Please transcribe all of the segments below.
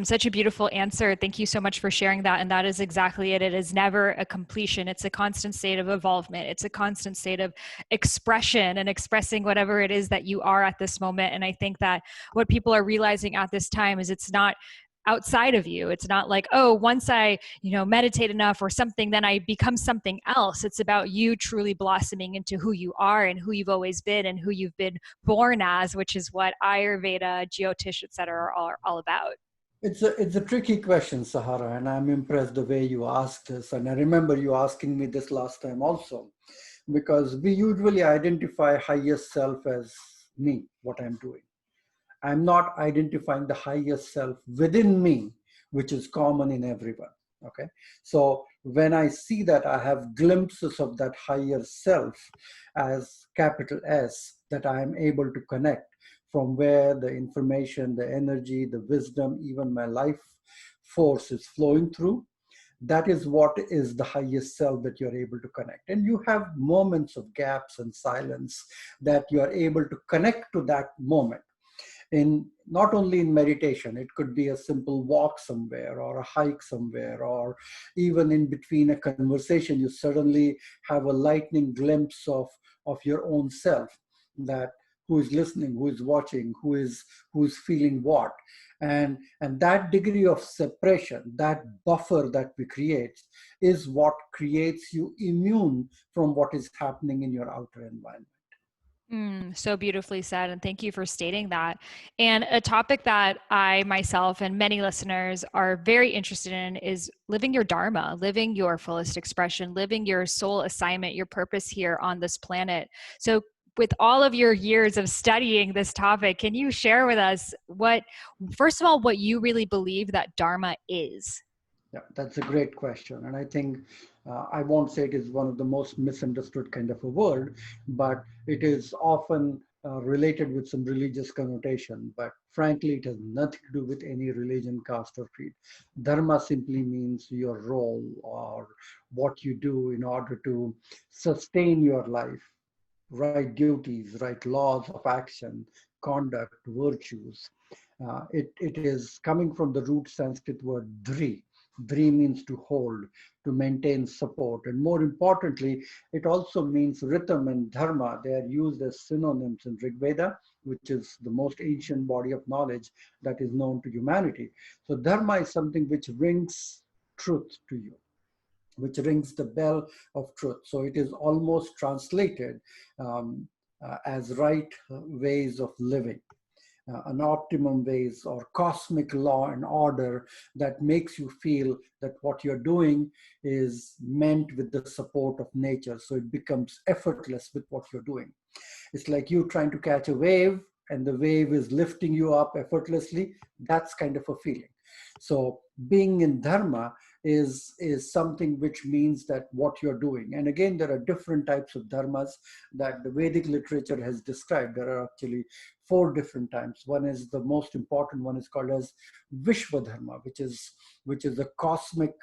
Such a beautiful answer. Thank you so much for sharing that. And that is exactly it. It is never a completion. It's a constant state of evolvement. It's a constant state of expression and expressing whatever it is that you are at this moment. And I think that what people are realizing at this time is it's not outside of you. It's not like, oh, once I, meditate enough or something, then I become something else. It's about you truly blossoming into who you are and who you've always been and who you've been born as, which is what Ayurveda, Jyotish, etc. are all about. It's a tricky question, Sahara, and I'm impressed the way you asked this. And I remember you asking me this last time also, because we usually identify highest self as me, what I'm doing. I'm not identifying the highest self within me, which is common in everyone. Okay. So when I see that, I have glimpses of that higher self as capital S that I am able to connect, from where the information, the energy, the wisdom, even my life force is flowing through. That is what is the highest self that you're able to connect. And you have moments of gaps and silence that you are able to connect to that moment. In not only in meditation, it could be a simple walk somewhere or a hike somewhere, or even in between a conversation, you suddenly have a lightning glimpse of your own self, that who is listening, who is watching, who is feeling what. And that degree of separation, that buffer that we create, is what creates you immune from what is happening in your outer environment. So beautifully said. And thank you for stating that. And a topic that I myself and many listeners are very interested in is living your Dharma, living your fullest expression, living your soul assignment, your purpose here on this planet. So with all of your years of studying this topic, can you share with us first of all, what you really believe that Dharma is? Yeah, that's a great question. And I think I won't say it is one of the most misunderstood kind of a word, but it is often related with some religious connotation. But frankly, it has nothing to do with any religion, caste, or creed. Dharma simply means your role, or what you do in order to sustain your life, right duties, right laws of action, conduct, virtues. It is coming from the root Sanskrit word dri. Dri means to hold, to maintain support. And more importantly, it also means rhythm and dharma. They are used as synonyms in Rig Veda, which is the most ancient body of knowledge that is known to humanity. So dharma is something which rings truth to you, which rings the bell of truth. So it is almost translated as right ways of living. An optimum ways or cosmic law and order that makes you feel that what you're doing is meant with the support of nature. So it becomes effortless with what you're doing. It's like you trying to catch a wave and the wave is lifting you up effortlessly. That's kind of a feeling. So being in Dharma is something which means that what you're doing. And again, there are different types of dharmas that the Vedic literature has described. There are actually 4 different types. One is the most important one, is called as Vishwadharma, which is a cosmic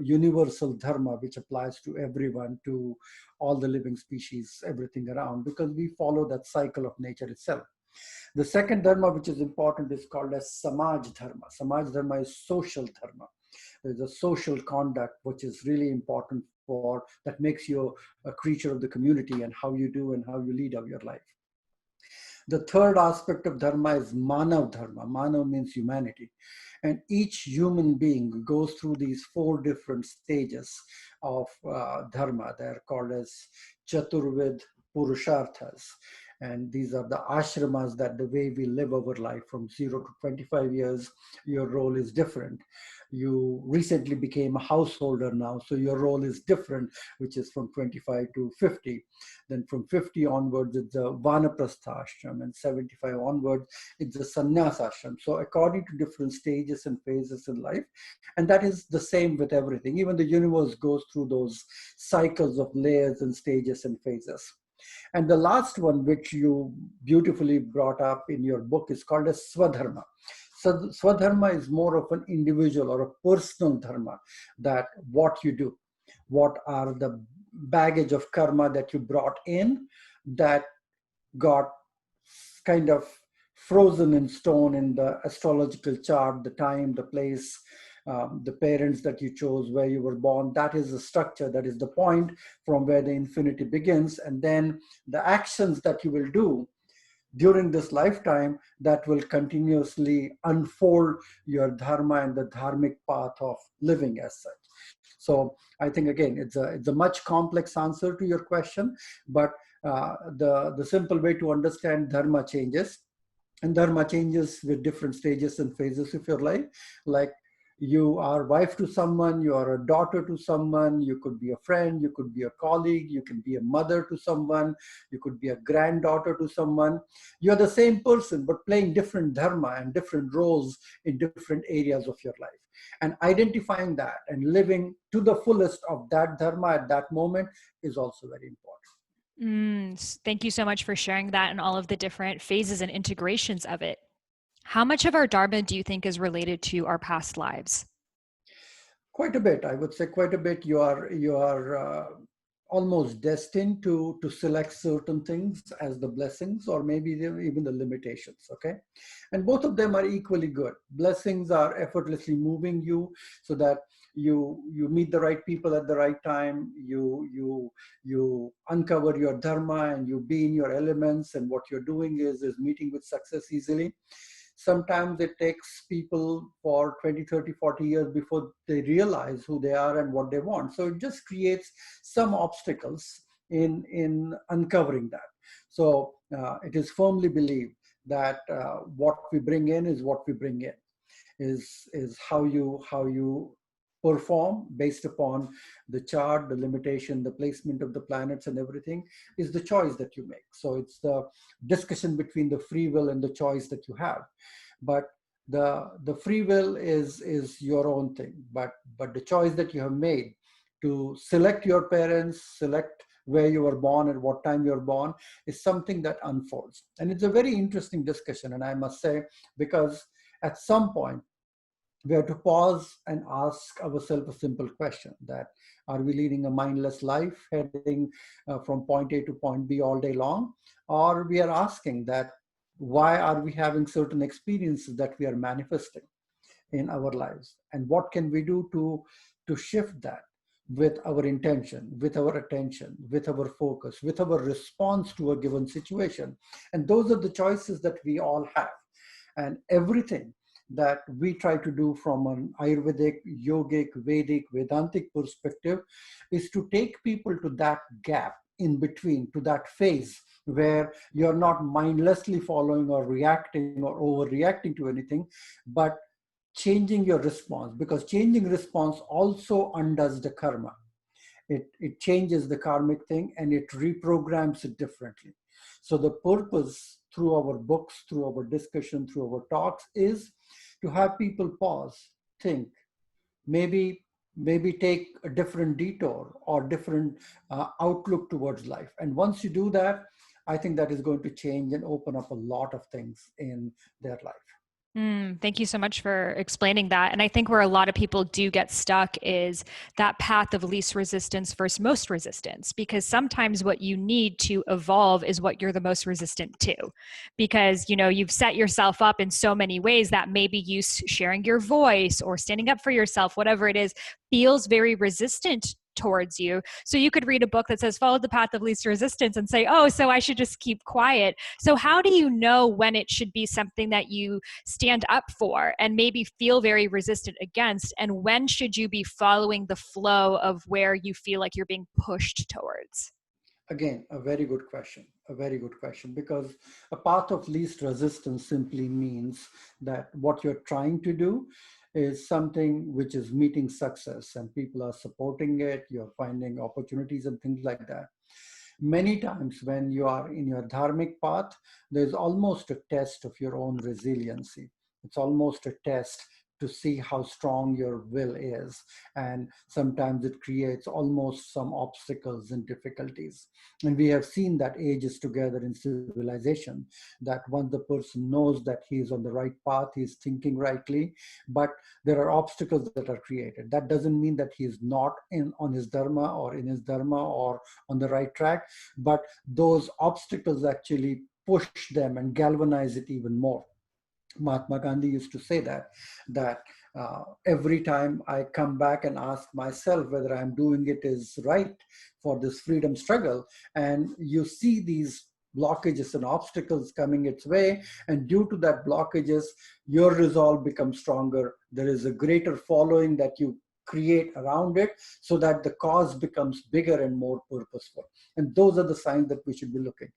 universal dharma which applies to everyone, to all the living species, everything around, because we follow that cycle of nature itself. The second dharma which is important is called as Samaj Dharma. Samaj Dharma is social dharma. There's a social conduct which is really important that makes you a creature of the community, and how you do and how you lead out your life. The third aspect of dharma is Manav Dharma. Manav means humanity. And each human being goes through these 4 different stages of dharma. They're called as Chaturvid Purusharthas. And these are the ashramas, that the way we live our life from 0 to 25 years, your role is different. You recently became a householder now, so your role is different, which is from 25 to 50. Then from 50 onwards, it's the Vanaprastha ashram, and 75 onwards, it's the Sannyas ashram. So according to different stages and phases in life, and that is the same with everything. Even the universe goes through those cycles of layers and stages and phases. And the last one, which you beautifully brought up in your book, is called as Swadharma. So Swadharma is more of an individual or a personal dharma, that what you do, what are the baggage of karma that you brought in that got kind of frozen in stone in the astrological chart, the time, the place, the parents that you chose, where you were born. That is the structure, that is the point from where the infinity begins. And then the actions that you will do during this lifetime that will continuously unfold your dharma and the dharmic path of living as such. So I think, again, it's a much complex answer to your question, but the simple way to understand dharma changes, and dharma changes with different stages and phases of your life. Like, you are wife to someone, you are a daughter to someone, you could be a friend, you could be a colleague, you can be a mother to someone, you could be a granddaughter to someone. You're the same person, but playing different dharma and different roles in different areas of your life. And identifying that and living to the fullest of that dharma at that moment is also very important. Thank you so much for sharing that and all of the different phases and integrations of it. How much of our Dharma do you think is related to our past lives? Quite a bit, I would say quite a bit. You are almost destined to select certain things as the blessings, or maybe even the limitations, okay? And both of them are equally good. Blessings are effortlessly moving you so that you meet the right people at the right time, you uncover your dharma and you be in your elements, and what you're doing is meeting with success easily. Sometimes it takes people for 20, 30, 40 years before they realize who they are and what they want. So it just creates some obstacles in uncovering that. So it is firmly believed that what we bring in is what we bring in, is how you perform based upon the chart, the limitation, the placement of the planets and everything is the choice that you make. So it's the discussion between the free will and the choice that you have. But the free will is your own thing. But the choice that you have made to select your parents, select where you were born and what time you're born, is something that unfolds. And it's a very interesting discussion. And I must say, because at some point, we have to pause and ask ourselves a simple question, that are we leading a mindless life heading from point A to point B all day long? Or we are asking that, why are we having certain experiences that we are manifesting in our lives? And what can we do to shift that with our intention, with our attention, with our focus, with our response to a given situation? And those are the choices that we all have. And everything that we try to do from an Ayurvedic, yogic, Vedic, Vedantic perspective is to take people to that gap in between, to that phase where you're not mindlessly following or reacting or overreacting to anything, but changing your response, because changing response also undoes the karma. It changes the karmic thing and it reprograms it differently. So the purpose through our books, through our discussion, through our talks is to have people pause, think, maybe take a different detour or different outlook towards life. And once you do that, I think that is going to change and open up a lot of things in their life. Thank you so much for explaining that. And I think where a lot of people do get stuck is that path of least resistance versus most resistance, because sometimes what you need to evolve is what you're the most resistant to, because, you've set yourself up in so many ways that maybe you sharing your voice or standing up for yourself, whatever it is, feels very resistant towards you. So you could read a book that says follow the path of least resistance and say, oh, so I should just keep quiet. So how do you know when it should be something that you stand up for and maybe feel very resistant against, and when should you be following the flow of where you feel like you're being pushed towards? Again, a very good question, because a path of least resistance simply means that what you're trying to do is something which is meeting success and people are supporting it, you're finding opportunities and things like that. Many times when you are in your dharmic path, there's almost a test of your own resiliency. It's almost a test to see how strong your will is. And sometimes it creates almost some obstacles and difficulties. And we have seen that ages together in civilization, that once the person knows that he is on the right path, he is thinking rightly, but there are obstacles that are created. That doesn't mean that he is not on his dharma or in his dharma or on the right track, but those obstacles actually push them and galvanize it even more. Mahatma Gandhi used to say that every time I come back and ask myself whether I'm doing it is right for this freedom struggle, and you see these blockages and obstacles coming its way, and due to that blockages, your resolve becomes stronger. There is a greater following that you create around it, so that the cause becomes bigger and more purposeful. And those are the signs that we should be looking.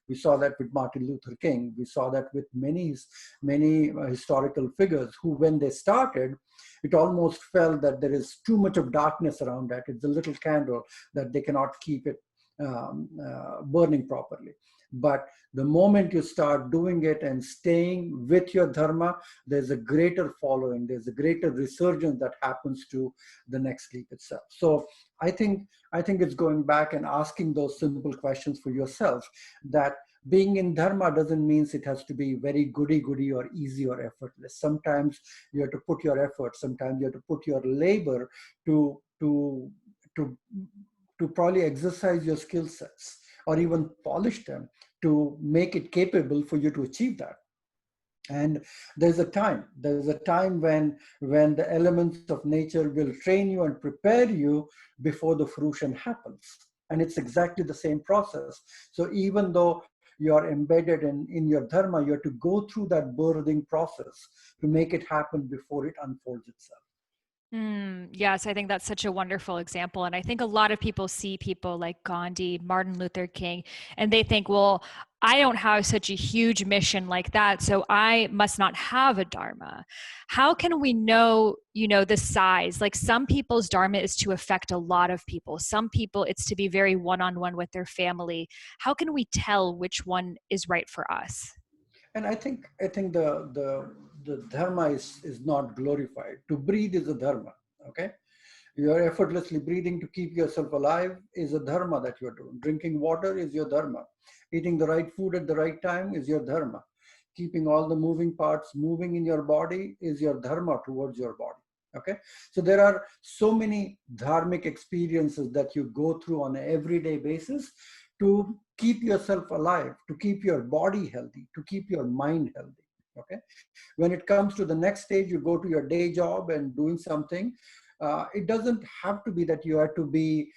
We saw that with Martin Luther King. We saw that with many historical figures who, when they started, it almost felt that there is too much of darkness around that. It's a little candle that they cannot keep it burning properly. But the moment you start doing it and staying with your dharma, there's a greater following, there's a greater resurgence that happens to the next leap itself. So I think it's going back and asking those simple questions for yourself, that being in dharma doesn't mean it has to be very goody-goody or easy or effortless. Sometimes you have to put your effort, sometimes you have to put your labor to probably exercise your skill sets or even polish them to make it capable for you to achieve that. And there's a time when the elements of nature will train you and prepare you before the fruition happens. And it's exactly the same process. So even though you are embedded in your dharma, you have to go through that birthing process to make it happen before it unfolds itself. Yes, I think that's such a wonderful example. And I think a lot of people see people like Gandhi, Martin Luther King, and they think, well, I don't have such a huge mission like that, so I must not have a dharma. How can we know, the size? Like, some people's dharma is to affect a lot of people. Some people, it's to be very one-on-one with their family. How can we tell which one is right for us? And I think the dharma is not glorified. To breathe is a dharma. Okay, you are effortlessly breathing to keep yourself alive is a dharma that you are doing. Drinking water is your dharma. Eating the right food at the right time is your dharma. Keeping all the moving parts moving in your body is your dharma towards your body. Okay, so there are so many dharmic experiences that you go through on an everyday basis to keep yourself alive, to keep your body healthy, to keep your mind healthy. Okay, when it comes to the next stage, you go to your day job and doing something. It doesn't have to be that you have to be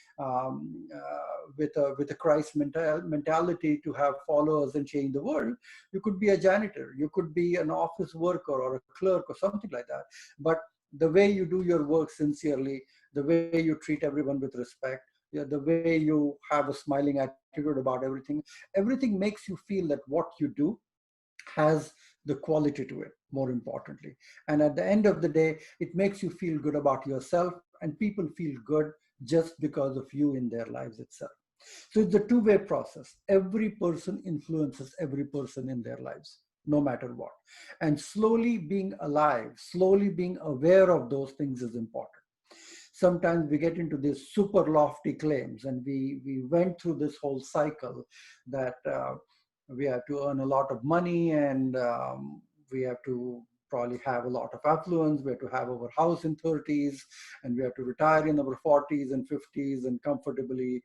with a Christ mentality to have followers and change the world. You could be a janitor, you could be an office worker or a clerk or something like that. But the way you do your work sincerely, the way you treat everyone with respect, the way you have a smiling attitude about everything makes you feel that what you do has the quality to it, more importantly. And at the end of the day, it makes you feel good about yourself, and people feel good just because of you in their lives itself. So it's a two-way process. Every person influences every person in their lives, no matter what. And slowly being alive, slowly being aware of those things is important. Sometimes we get into these super lofty claims, and we went through this whole cycle that we have to earn a lot of money, and we have to probably have a lot of affluence. We have to have our house in 30s, and we have to retire in our 40s and 50s and comfortably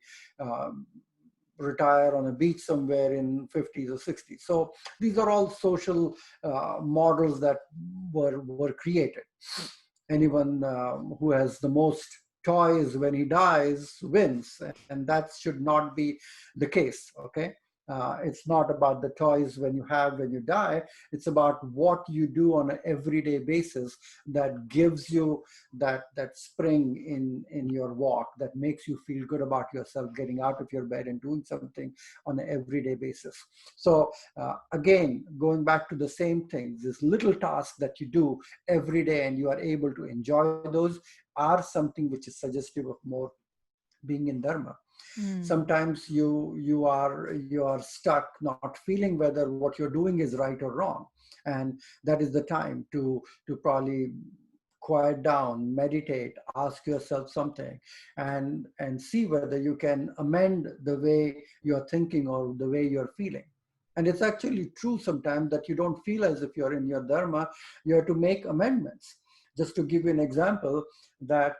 retire on a beach somewhere in 50s or 60s. So these are all social models that were created. Anyone who has the most toys when he dies wins, and that should not be the case. Okay, it's not about the toys when you die. It's about what you do on an everyday basis that gives you that spring in your walk, that makes you feel good about yourself, getting out of your bed and doing something on an everyday basis. So again, going back to the same thing, this little task that you do every day and you are able to enjoy those are something which is suggestive of more being in dharma. Sometimes you are stuck not feeling whether what you're doing is right or wrong, and that is the time to probably quiet down, meditate, ask yourself something, and see whether you can amend the way you're thinking or the way you're feeling. And it's actually true sometimes that you don't feel as if you're in your dharma. You have to make amendments. Just to give you an example, that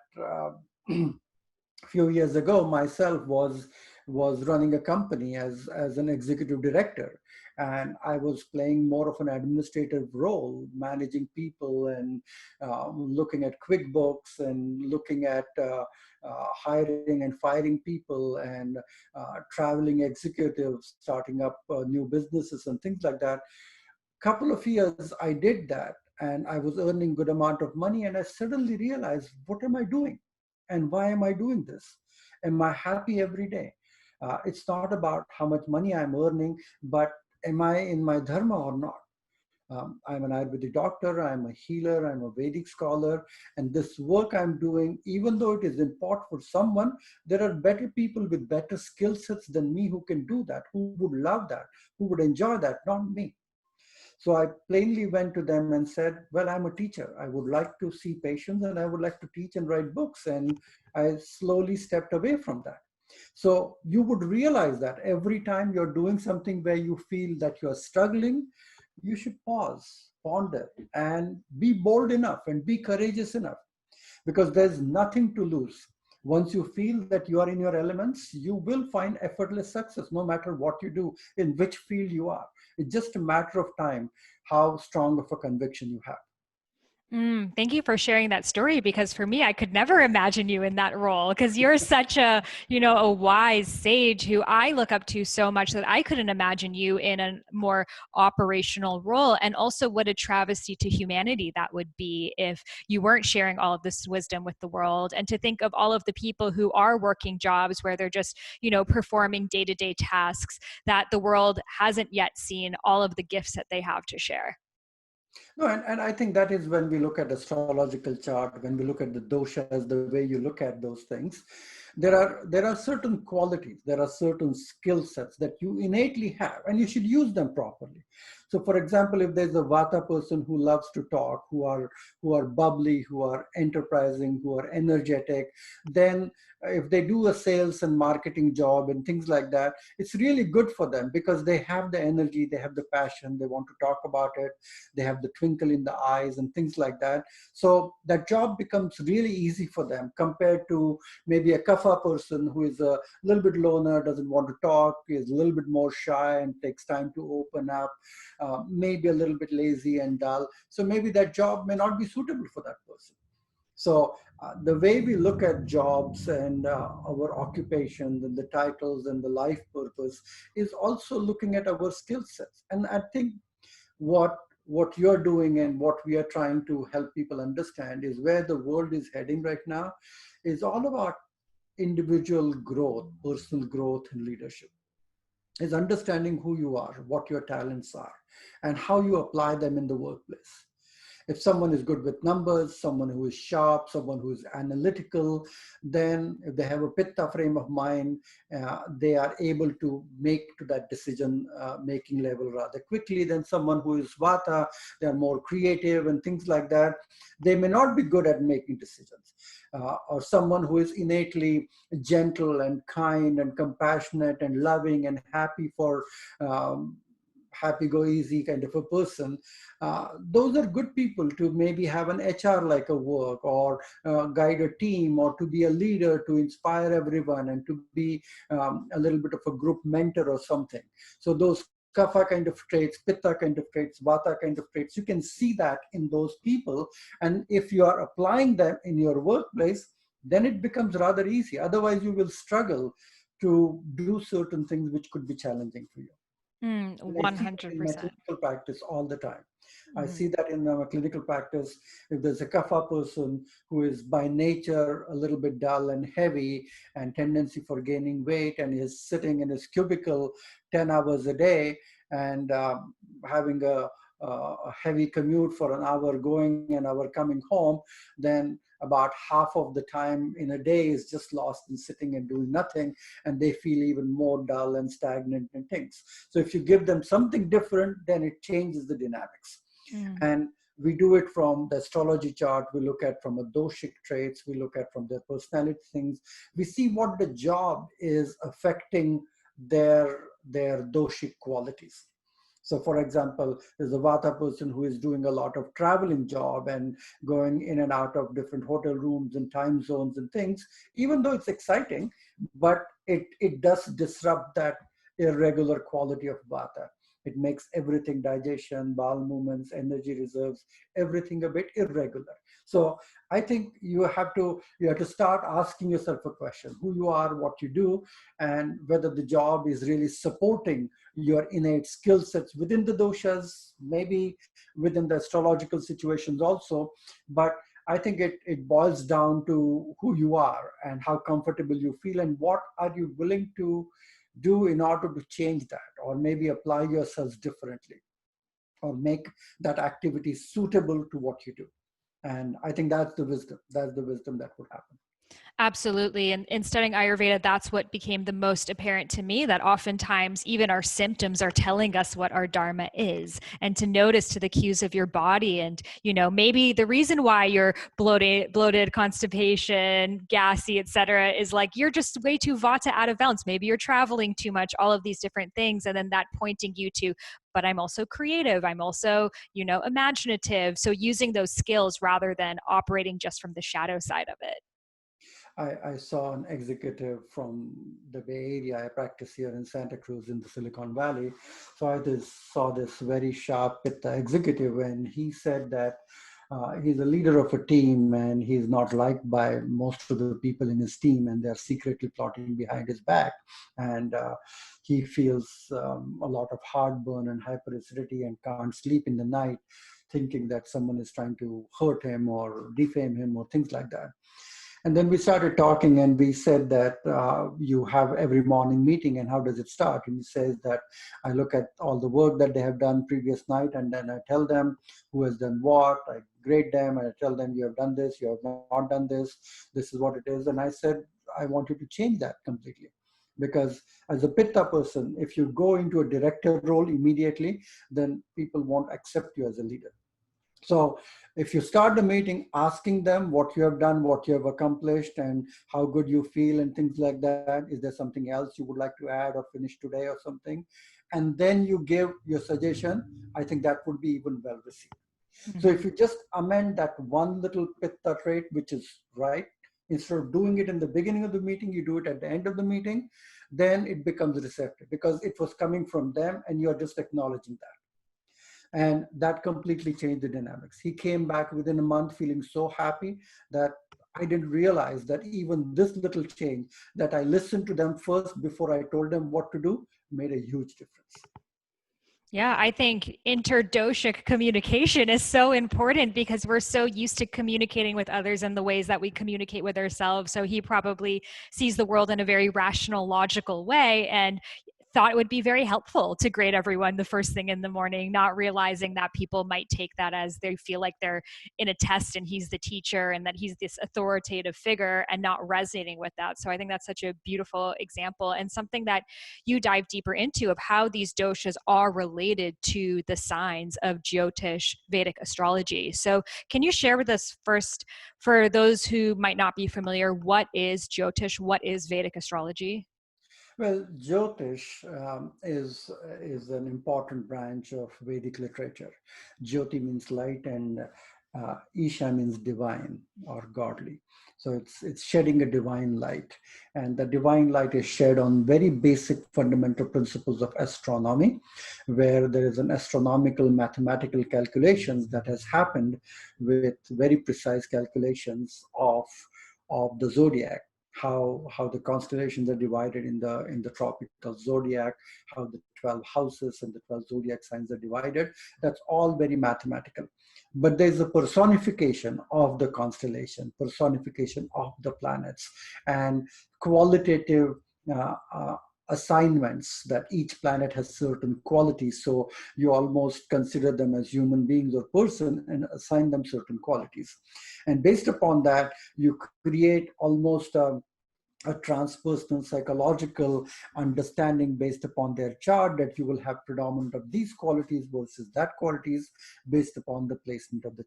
few years ago, myself was running a company as an executive director, and I was playing more of an administrative role, managing people and looking at QuickBooks and looking at hiring and firing people and traveling executives, starting up new businesses and things like that. Couple of years I did that, and I was earning good amount of money, and I suddenly realized, what am I doing and why am I doing this? Am I happy every day? It's not about how much money I'm earning, but am I in my dharma or not? I'm an Ayurvedic doctor, I'm a healer, I'm a Vedic scholar, and this work I'm doing, even though it is important for someone, there are better people with better skill sets than me who can do that, who would love that, who would enjoy that, not me. So I plainly went to them and said, well, I'm a teacher. I would like to see patients and I would like to teach and write books. And I slowly stepped away from that. So you would realize that every time you're doing something where you feel that you're struggling, you should pause, ponder, and be bold enough and be courageous enough, because there's nothing to lose. Once you feel that you are in your elements, you will find effortless success no matter what you do, in which field you are. It's just a matter of time, how strong of a conviction you have. Thank you for sharing that story, because for me, I could never imagine you in that role, because you're such a, a wise sage who I look up to so much that I couldn't imagine you in a more operational role. And also what a travesty to humanity that would be if you weren't sharing all of this wisdom with the world. And to think of all of the people who are working jobs where they're just, performing day-to-day tasks, that the world hasn't yet seen all of the gifts that they have to share. No, and I think that is when we look at astrological chart, when we look at the doshas, the way you look at those things, there are certain qualities, there are certain skill sets that you innately have, and you should use them properly. So, for example, if there's a Vata person who loves to talk, who are bubbly, who are enterprising, who are energetic, then if they do a sales and marketing job and things like that, it's really good for them because they have the energy, they have the passion, they want to talk about it, they have the twinkle in the eyes and things like that. So that job becomes really easy for them compared to maybe a Kapha person who is a little bit loner, doesn't want to talk, is a little bit more shy and takes time to open up, maybe a little bit lazy and dull. So maybe that job may not be suitable for that person. So the way we look at jobs and our occupations and the titles and the life purpose is also looking at our skill sets. And I think what you're doing and what we are trying to help people understand is where the world is heading right now is all about individual growth, personal growth and leadership. Is understanding who you are, what your talents are, and how you apply them in the workplace. If someone is good with numbers, someone who is sharp, someone who is analytical, then if they have a pitta frame of mind, they are able to make to that decision making level rather quickly than someone who is vata. They are more creative and things like that. They may not be good at making decisions. Or someone who is innately gentle and kind and compassionate and loving and happy for happy go easy kind of a person. Those are good people to maybe have an HR like a work or guide a team or to be a leader, to inspire everyone and to be a little bit of a group mentor or something. So those Kapha kind of traits, Pitta kind of traits, Vata kind of traits, you can see that in those people. And if you are applying them in your workplace, then it becomes rather easy. Otherwise, you will struggle to do certain things which could be challenging for you. And I see that in my 100%. clinical practice all the time. I see that in my clinical practice. If there's a Kapha person who is by nature a little bit dull and heavy and tendency for gaining weight and is sitting in his cubicle 10 hours a day and having a heavy commute for an hour going and hour coming home, then about half of the time in a day is just lost in sitting and doing nothing, and they feel even more dull and stagnant and things. So if you give them something different, then it changes the dynamics. And we do it from the astrology chart. We look at from a doshic traits. We look at from their personality things. We see what the job is affecting their doshic qualities. So for example, there's a Vata person who is doing a lot of traveling job and going in and out of different hotel rooms and time zones and things, even though it's exciting, but it does disrupt that irregular quality of Vata. It makes everything, digestion, bowel movements, energy reserves, everything a bit irregular. So I think you have to start asking yourself a question: who you are, what you do, and whether the job is really supporting your innate skill sets within the doshas, maybe within the astrological situations also. But I think it boils down to who you are and how comfortable you feel and what are you willing to do in order to change that, or maybe apply yourselves differently, or make that activity suitable to what you do. And I think that's the wisdom. That's the wisdom that would happen. Absolutely. And in studying Ayurveda, that's what became the most apparent to me, that oftentimes even our symptoms are telling us what our Dharma is, and to notice to the cues of your body. And, maybe the reason why you're bloated, constipation, gassy, etc., is like you're just way too vata out of balance. Maybe you're traveling too much, all of these different things. And then that pointing you to, but I'm also creative. I'm also, imaginative. So using those skills rather than operating just from the shadow side of it. I saw an executive from the Bay Area. I practice here in Santa Cruz in the Silicon Valley. So I saw this very sharp Pitta executive, and he said that he's a leader of a team and he's not liked by most of the people in his team, and they're secretly plotting behind his back. And he feels a lot of heartburn and hyperacidity and can't sleep in the night, thinking that someone is trying to hurt him or defame him or things like that. And then we started talking, and we said that you have every morning meeting, and how does it start? And he says that I look at all the work that they have done previous night, and then I tell them who has done what, I grade them, and I tell them you have done this, you have not done this, this is what it is. And I said, I want you to change that completely. Because as a Pitta person, if you go into a director role immediately, then people won't accept you as a leader. So if you start the meeting asking them what you have done, what you have accomplished, and how good you feel and things like that, is there something else you would like to add or finish today or something? And then you give your suggestion, I think that would be even well received. Mm-hmm. So if you just amend that one little Pitta trait, which is right, instead of doing it in the beginning of the meeting, you do it at the end of the meeting, then it becomes receptive because it was coming from them and you're just acknowledging that. And that completely changed the dynamics. He came back within a month feeling so happy that I didn't realize that even this little change, that I listened to them first before I told them what to do, made a huge difference. Yeah, I think interdoshic communication is so important because we're so used to communicating with others in the ways that we communicate with ourselves. So he probably sees the world in a very rational, logical way, and thought it would be very helpful to grade everyone the first thing in the morning, not realizing that people might take that as they feel like they're in a test and he's the teacher and that he's this authoritative figure, and not resonating with that. So I think that's such a beautiful example, and something that you dive deeper into of how these doshas are related to the signs of Jyotish Vedic astrology. So can you share with us first, for those who might not be familiar, what is Jyotish? What is Vedic astrology? Well, Jyotish is an important branch of Vedic literature. Jyoti means light, and Isha means divine or godly. So it's shedding a divine light, and the divine light is shed on very basic fundamental principles of astronomy, where there is an astronomical mathematical calculations that has happened with very precise calculations of the zodiac. How the constellations are divided in the tropical zodiac, how the 12 houses and the 12 zodiac signs are divided. That's all very mathematical. But there's a personification of the constellation, personification of the planets, and qualitative assignments that each planet has certain qualities. So you almost consider them as human beings or person and assign them certain qualities. And based upon that, you create almost a transpersonal psychological understanding based upon their chart, that you will have predominant of these qualities versus that qualities based upon the placement of the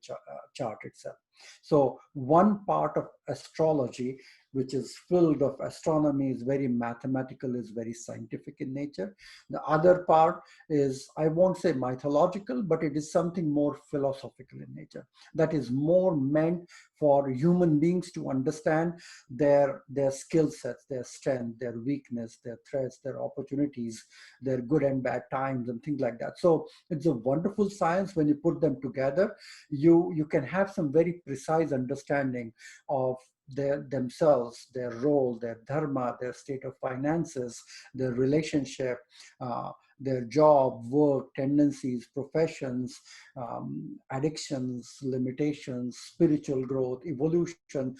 chart itself. So one part of astrology, which is filled of astronomy, is very mathematical, is very scientific in nature. The other part is, I won't say mythological, but it is something more philosophical in nature, that is more meant for human beings to understand their skill sets, their strength, their weakness, their threats, their opportunities, their good and bad times, and things like that. So it's a wonderful science. When you put them together, you can have some very precise understanding of themselves, their role, their dharma, their state of finances, their relationship, their job, work, tendencies, professions, addictions, limitations, spiritual growth, evolution.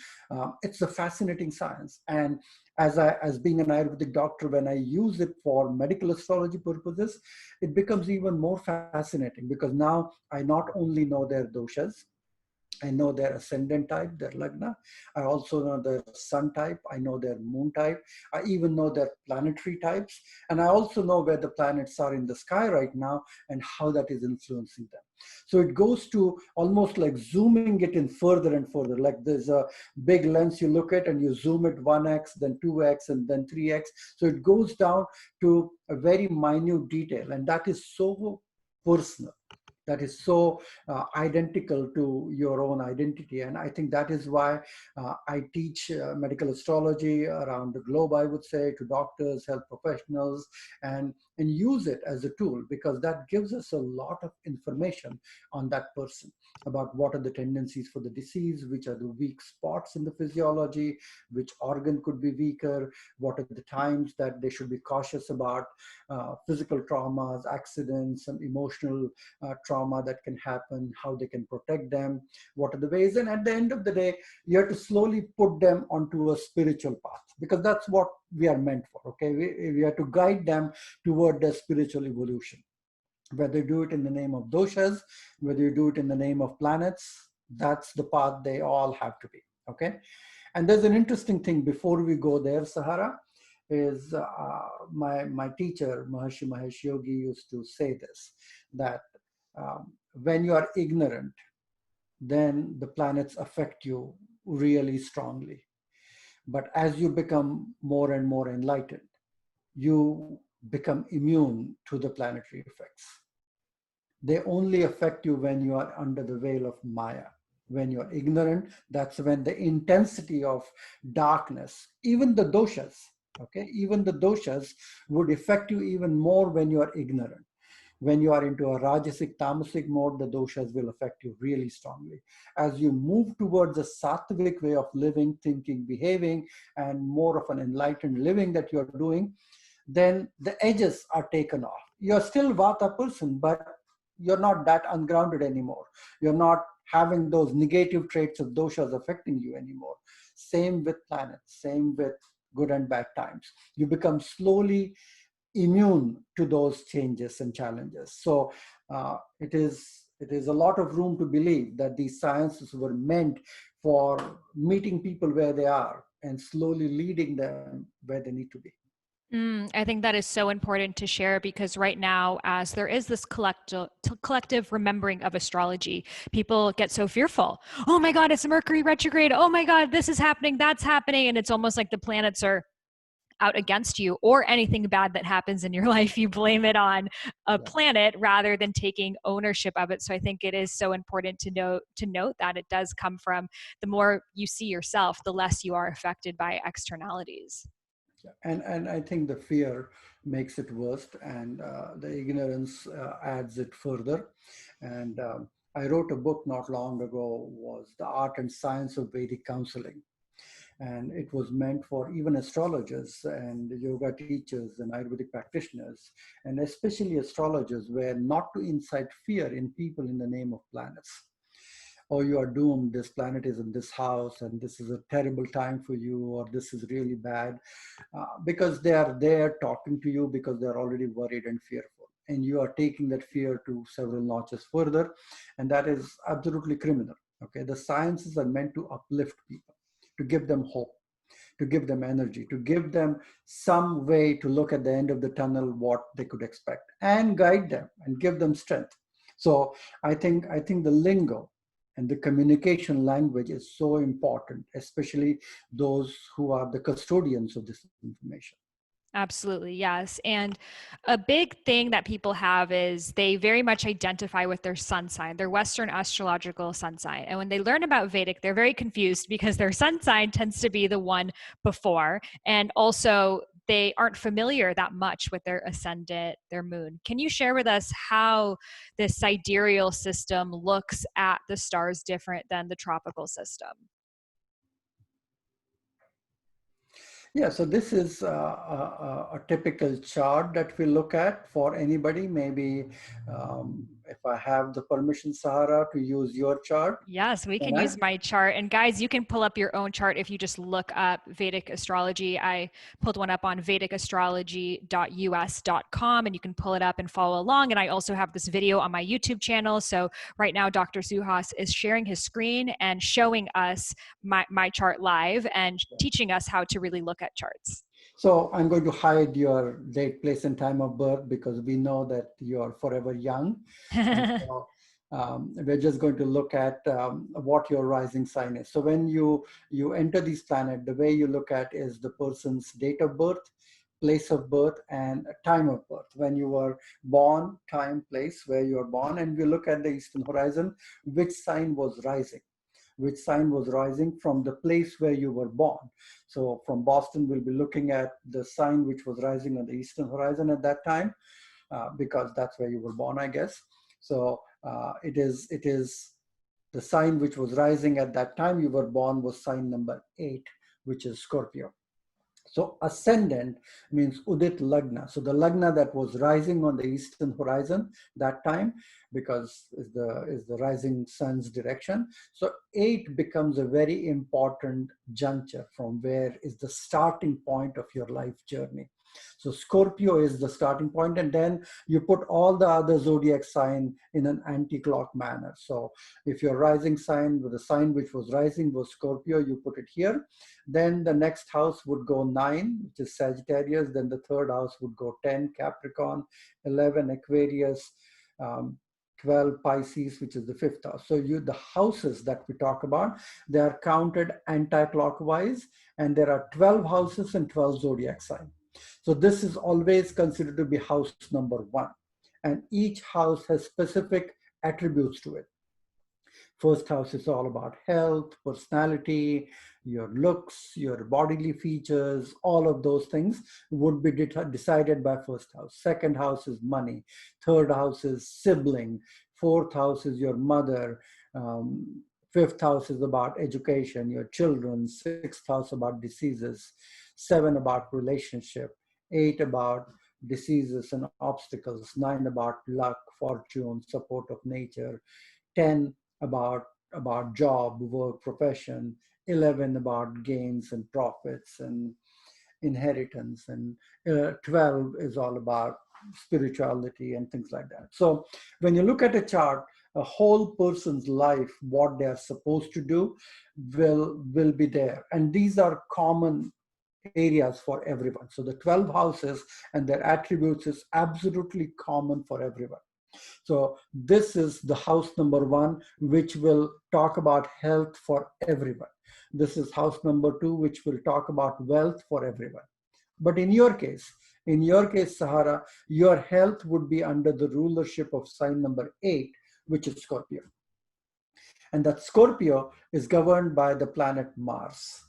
It's a fascinating science. And as being an Ayurvedic doctor, when I use it for medical astrology purposes, it becomes even more fascinating, because now I not only know their doshas, I know their ascendant type, their lagna. I also know their sun type. I know their moon type. I even know their planetary types. And I also know where the planets are in the sky right now and how that is influencing them. So it goes to almost like zooming it in further and further. Like there's a big lens you look at and you zoom it 1x, then 2x, and then 3x. So it goes down to a very minute detail. And that is so personal. That is so identical to your own identity. And I think that is why I teach medical astrology around the globe, I would say, to doctors, health professionals, and use it as a tool, because that gives us a lot of information on that person about what are the tendencies for the disease, which are the weak spots in the physiology, which organ could be weaker, what are the times that they should be cautious about, physical traumas, accidents, and emotional trauma that can happen, how they can protect them, what are the ways. And at the end of the day, you have to slowly put them onto a spiritual path, because that's what we are meant for. Okay, we have to guide them toward their spiritual evolution. Whether you do it in the name of doshas, whether you do it in the name of planets, that's the path they all have to be. Okay, and there's an interesting thing before we go there, Sahara, is my teacher Maharishi Mahesh Yogi used to say this, that when you are ignorant, then the planets affect you really strongly. But as you become more and more enlightened, you become immune to the planetary effects. They only affect you when you are under the veil of Maya. When you're ignorant, that's when the intensity of darkness, even the doshas, okay, even the doshas would affect you even more when you are ignorant. When you are into a rajasic, tamasic mode, the doshas will affect you really strongly. As you move towards a sattvic way of living, thinking, behaving, and more of an enlightened living that you're doing, then the edges are taken off. You're still Vata person, but you're not that ungrounded anymore. You're not having those negative traits of doshas affecting you anymore. Same with planets, same with good and bad times. You become slowly immune to those changes and challenges. So it is a lot of room to believe that these sciences were meant for meeting people where they are and slowly leading them where they need to be. I think that is so important to share, because right now, as there is this collective remembering of astrology, people get so fearful. Oh my God, it's Mercury retrograde. Oh my God, this is happening, that's happening. And it's almost like the planets are out against you, or anything bad that happens in your life, you blame it on a planet rather than taking ownership of it. So I think it is so important to note that it does come from, the more you see yourself, the less you are affected by externalities. And I think the fear makes it worse, and the ignorance adds it further. And I wrote a book not long ago, was The Art and Science of Vedic Counseling. And it was meant for even astrologers and yoga teachers and Ayurvedic practitioners, and especially astrologers, where not to incite fear in people in the name of planets. Oh, you are doomed, this planet is in this house, and this is a terrible time for you, or this is really bad, because they are there talking to you because they're already worried and fearful. And you are taking that fear to several notches further, and that is absolutely criminal. Okay, the sciences are meant to uplift people, to give them hope, to give them energy, to give them some way to look at the end of the tunnel, what they could expect, and guide them and give them strength. So I think the lingo And the communication language is so important, especially those who are the custodians of this information. Absolutely, yes. And a big thing that people have is they very much identify with their sun sign, their Western astrological sun sign. And when they learn about Vedic, they're very confused because their sun sign tends to be the one before. And also, they aren't familiar that much with their ascendant, their moon. Can you share with us how this sidereal system looks at the stars different than the tropical system? Yeah, so this is a typical chart that we look at for anybody. Maybe if I have the permission, Sahara, to use your chart. Yes, we Can can I? use my chart. And guys, you can pull up your own chart if you just look up Vedic astrology. I pulled one up on vedicastrology.us.com and you can pull it up and follow along. And I also have this video on my YouTube channel. So right now, Dr. Suhas is sharing his screen and showing us my chart live and teaching us how to really look at charts. So I'm going to hide your date, place, and time of birth because we know that you're forever young. And so, we're just going to look at what your rising sign is. So when you enter these planets, the way you look at is the person's date of birth, place of birth, and time of birth. When you were born, time, place, where you were born, and we look at the eastern horizon, which sign was rising. Which sign was rising from the place where you were born. So from Boston, we'll be looking at the sign which was rising on the eastern horizon at that time, because that's where you were born, I guess. So it is the sign which was rising at that time you were born was sign number 8, which is Scorpio. So ascendant means Udit Lagna. So the Lagna that was rising on the eastern horizon that time, because is the rising sun's direction. So 8 becomes a very important juncture from where is the starting point of your life journey. So Scorpio is the starting point, and then you put all the other zodiac sign in an anti-clock manner. So if your rising sign with the sign which was rising was Scorpio, you put it here. Then the next house would go 9, which is Sagittarius. Then the third house would go 10, Capricorn, 11, Aquarius, 12, Pisces, which is the 5th house. So the houses that we talk about, they are counted anti-clockwise, and there are 12 houses and 12 zodiac signs. So this is always considered to be house number 1. And each house has specific attributes to it. First house is all about health, personality, your looks, your bodily features, all of those things would be decided by first house. Second house is money. Third house is sibling. Fourth house is your mother. Fifth house is about education, your children. Sixth house about diseases. 7 about relationship. 8 about diseases and obstacles. 9 about luck, fortune, support of nature. 10 about job, work, profession. 11 about gains and profits and inheritance. And 12 is all about spirituality and things like that. So when you look at a chart, a whole person's life, what they are supposed to do will be there. And these are common areas for everyone. So the 12 houses and their attributes is absolutely common for everyone. So this is the house number 1, which will talk about health for everyone. This is house number 2, which will talk about wealth for everyone. But in your case, Sahara, your health would be under the rulership of sign number 8, which is Scorpio. And that Scorpio is governed by the planet Mars.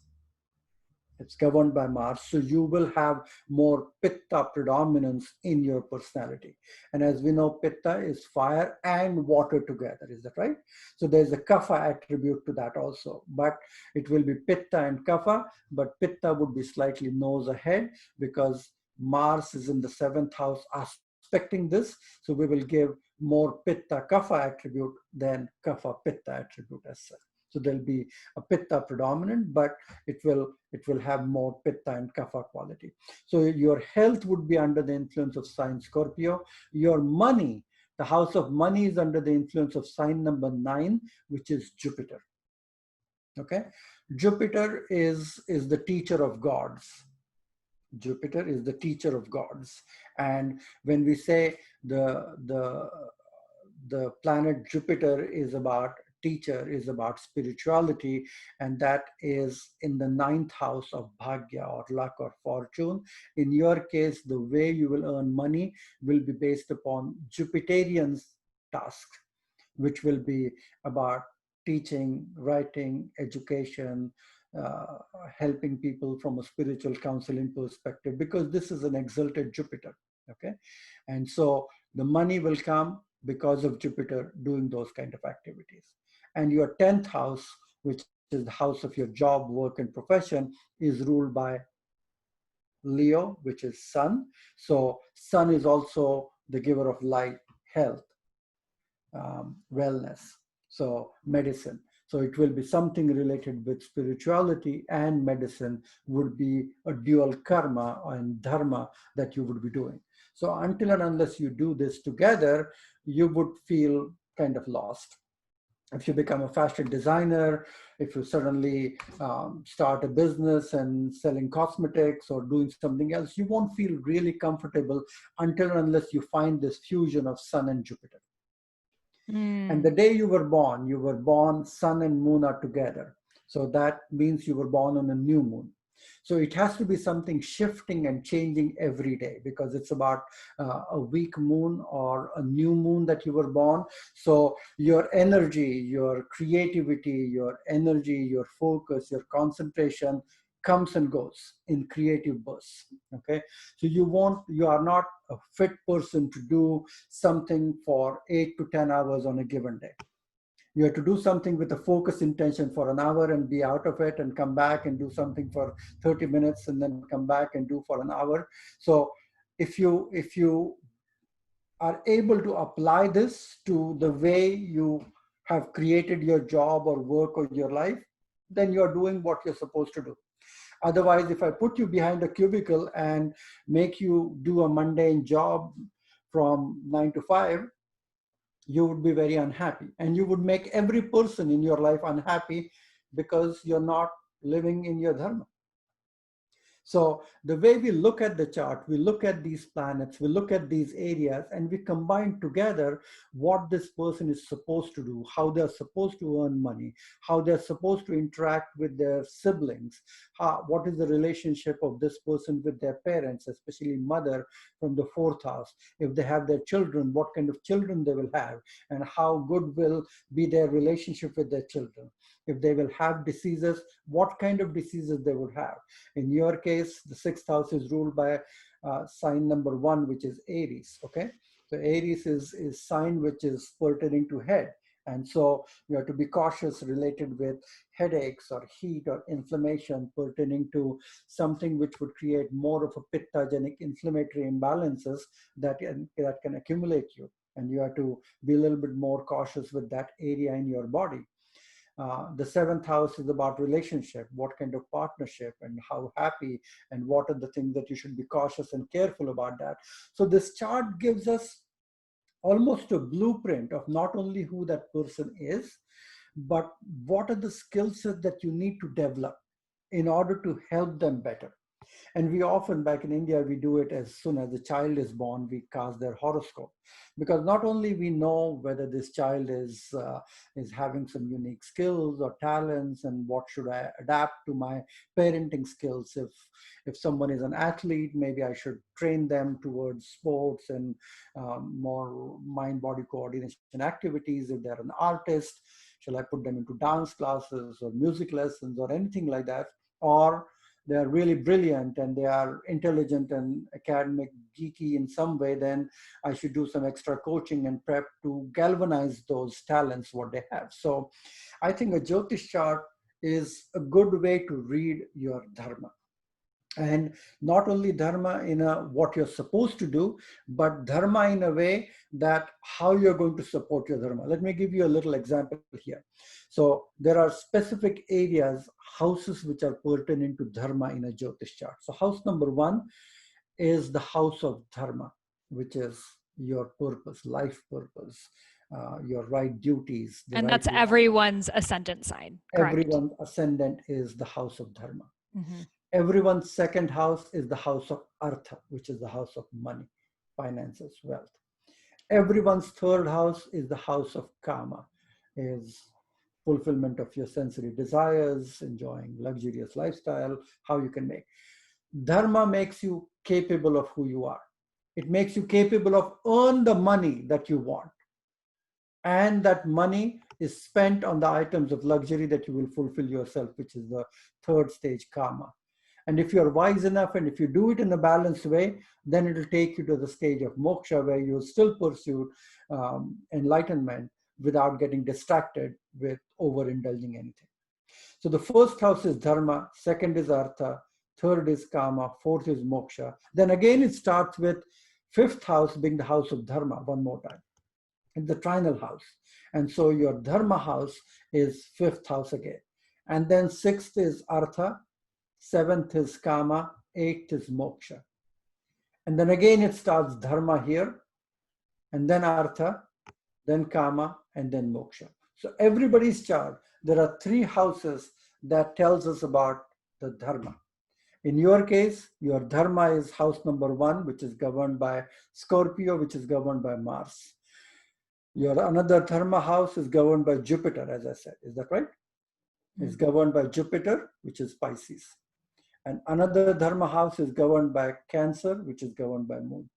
It's governed by Mars. So you will have more Pitta predominance in your personality. And as we know, Pitta is fire and water together. Is that right? So there's a Kapha attribute to that also. But it will be Pitta and Kapha. But Pitta would be slightly nose ahead because Mars is in the 7th house aspecting this. So we will give more Pitta Kapha attribute than Kapha Pitta attribute as such. So there'll be a Pitta predominant, but it will have more Pitta and Kapha quality. So your health would be under the influence of sign Scorpio. Your money, the house of money, is under the influence of sign number 9, which is Jupiter. Okay, Jupiter is the teacher of gods. Jupiter is the teacher of gods. And when we say the planet Jupiter is about teacher is about spirituality, and that is in the ninth house of Bhagya or luck or fortune. In your case, the way you will earn money will be based upon Jupiterian's task, which will be about teaching, writing, education, uh, helping people from a spiritual counseling perspective, because this is an exalted Jupiter. Okay. And so the money will come because of Jupiter doing those kind of activities. And your 10th house, which is the house of your job, work, and profession, is ruled by Leo, which is Sun. So Sun is also the giver of light, health, wellness, so medicine. So it will be something related with spirituality, and medicine would be a dual karma and dharma that you would be doing. So until and unless you do this together, you would feel kind of lost. If you become a fashion designer, if you suddenly start a business and selling cosmetics or doing something else, you won't feel really comfortable until and unless you find this fusion of Sun and Jupiter. And the day you were born, Sun and Moon are together. So that means you were born on a new moon. So it has to be something shifting and changing every day, because it's about a weak moon or a new moon that you were born. So your energy, your creativity, your energy, your focus, your concentration comes and goes in creative bursts. Okay. So you are not a fit person to do something for 8 to 10 hours on a given day. You have to do something with a focused intention for an hour and be out of it, and come back and do something for 30 minutes and then come back and do for an hour. So if you are able to apply this to the way you have created your job or work or your life, then you're doing what you're supposed to do. Otherwise, if I put you behind a cubicle and make you do a mundane job from 9 to 5, you would be very unhappy, and you would make every person in your life unhappy, because you're not living in your dharma. So the way we look at the chart, we look at these planets, we look at these areas, and we combine together what this person is supposed to do, how they're supposed to earn money, how they're supposed to interact with their siblings, what is the relationship of this person with their parents, especially mother from the fourth house. If they have their children, what kind of children they will have, and how good will be their relationship with their children. If they will have diseases, what kind of diseases they would have. In your case, the sixth house is ruled by sign number 1, which is Aries. Okay, so Aries is sign which is pertaining to head, and so you have to be cautious related with headaches or heat or inflammation pertaining to something which would create more of a pitta-genic inflammatory imbalances that can accumulate you, and you have to be a little bit more cautious with that area in your body. The seventh house is about relationship, what kind of partnership and how happy, and what are the things that you should be cautious and careful about that. So this chart gives us almost a blueprint of not only who that person is, but what are the skill sets that you need to develop in order to help them better. And we often, back in India, we do it as soon as the child is born, we cast their horoscope, because not only we know whether this child is having some unique skills or talents, and what should I adapt to my parenting skills. If someone is an athlete, maybe I should train them towards sports and more mind-body coordination activities. If they're an artist, shall I put them into dance classes or music lessons or anything like that? Or they are really brilliant and they are intelligent and academic geeky in some way, then I should do some extra coaching and prep to galvanize those talents, what they have. So I think a Jyotish chart is a good way to read your dharma. And not only dharma in a what you're supposed to do, but dharma in a way that how you're going to support your dharma. Let me give you a little example here. So there are specific areas, houses which are pertaining to dharma in a Jyotish chart. So house number 1 is the house of dharma, which is your purpose, life purpose, your right duties. And that's everyone's ascendant sign, correct? Everyone's ascendant is the house of dharma. Mm-hmm. Everyone's second house is the house of Artha, which is the house of money, finances, wealth. Everyone's third house is the house of Kama, is fulfillment of your sensory desires, enjoying luxurious lifestyle, how you can make. Dharma makes you capable of who you are. It makes you capable of earn the money that you want. And that money is spent on the items of luxury that you will fulfill yourself, which is the third stage, karma. And if you're wise enough and if you do it in a balanced way, then it will take you to the stage of moksha, where you will still pursue enlightenment without getting distracted with overindulging anything. So the first house is dharma, second is artha, third is kama, fourth is moksha. Then again it starts with fifth house being the house of dharma one more time. It's the trinal house. And so your dharma house is fifth house again. And then sixth is artha, seventh is kama, eighth is moksha. And then again it starts dharma here, and then artha, then kama, and then moksha. So everybody's chart, there are three houses that tells us about the dharma. In your case, your dharma is house number 1, which is governed by Scorpio, which is governed by Mars. Your another dharma house is governed by Jupiter, as I said. Is that right? It's governed by Jupiter, which is Pisces. And another dharma house is governed by Cancer, which is governed by Moon.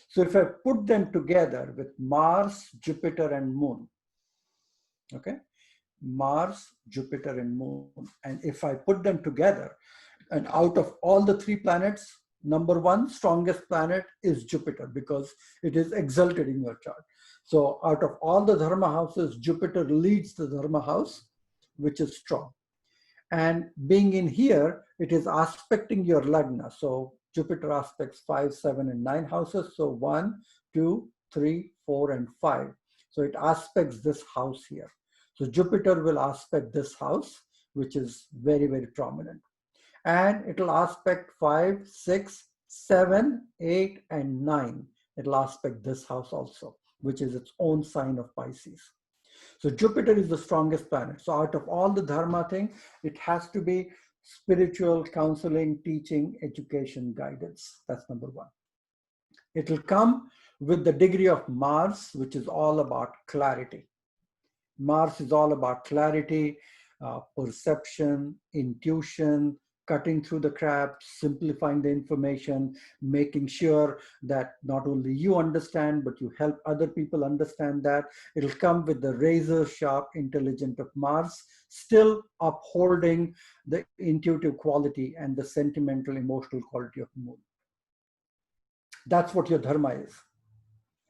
So if I put them together with Mars, Jupiter, and Moon, okay? Mars, Jupiter, and Moon. And if I put them together, and out of all the 3 planets, number 1 strongest planet is Jupiter, because it is exalted in your chart. So out of all the dharma houses, Jupiter leads the dharma house, which is strong. And being in here, it is aspecting your lagna. So Jupiter aspects 5, 7, and 9 houses. So 1, 2, 3, 4, and 5. So it aspects this house here. So Jupiter will aspect this house, which is very, very prominent. And it will aspect 5, 6, 7, 8, and 9. It will aspect this house also, which is its own sign of Pisces. So Jupiter is the strongest planet. So out of all the dharma thing, it has to be spiritual, counseling, teaching, education, guidance. That's number 1. It will come with the degree of Mars, which is all about clarity. Mars is all about clarity, perception, intuition, cutting through the crap, simplifying the information, making sure that not only you understand, but you help other people understand that. It'll come with the razor sharp intelligence of Mars, still upholding the intuitive quality and the sentimental, emotional quality of Moon. That's what your dharma is.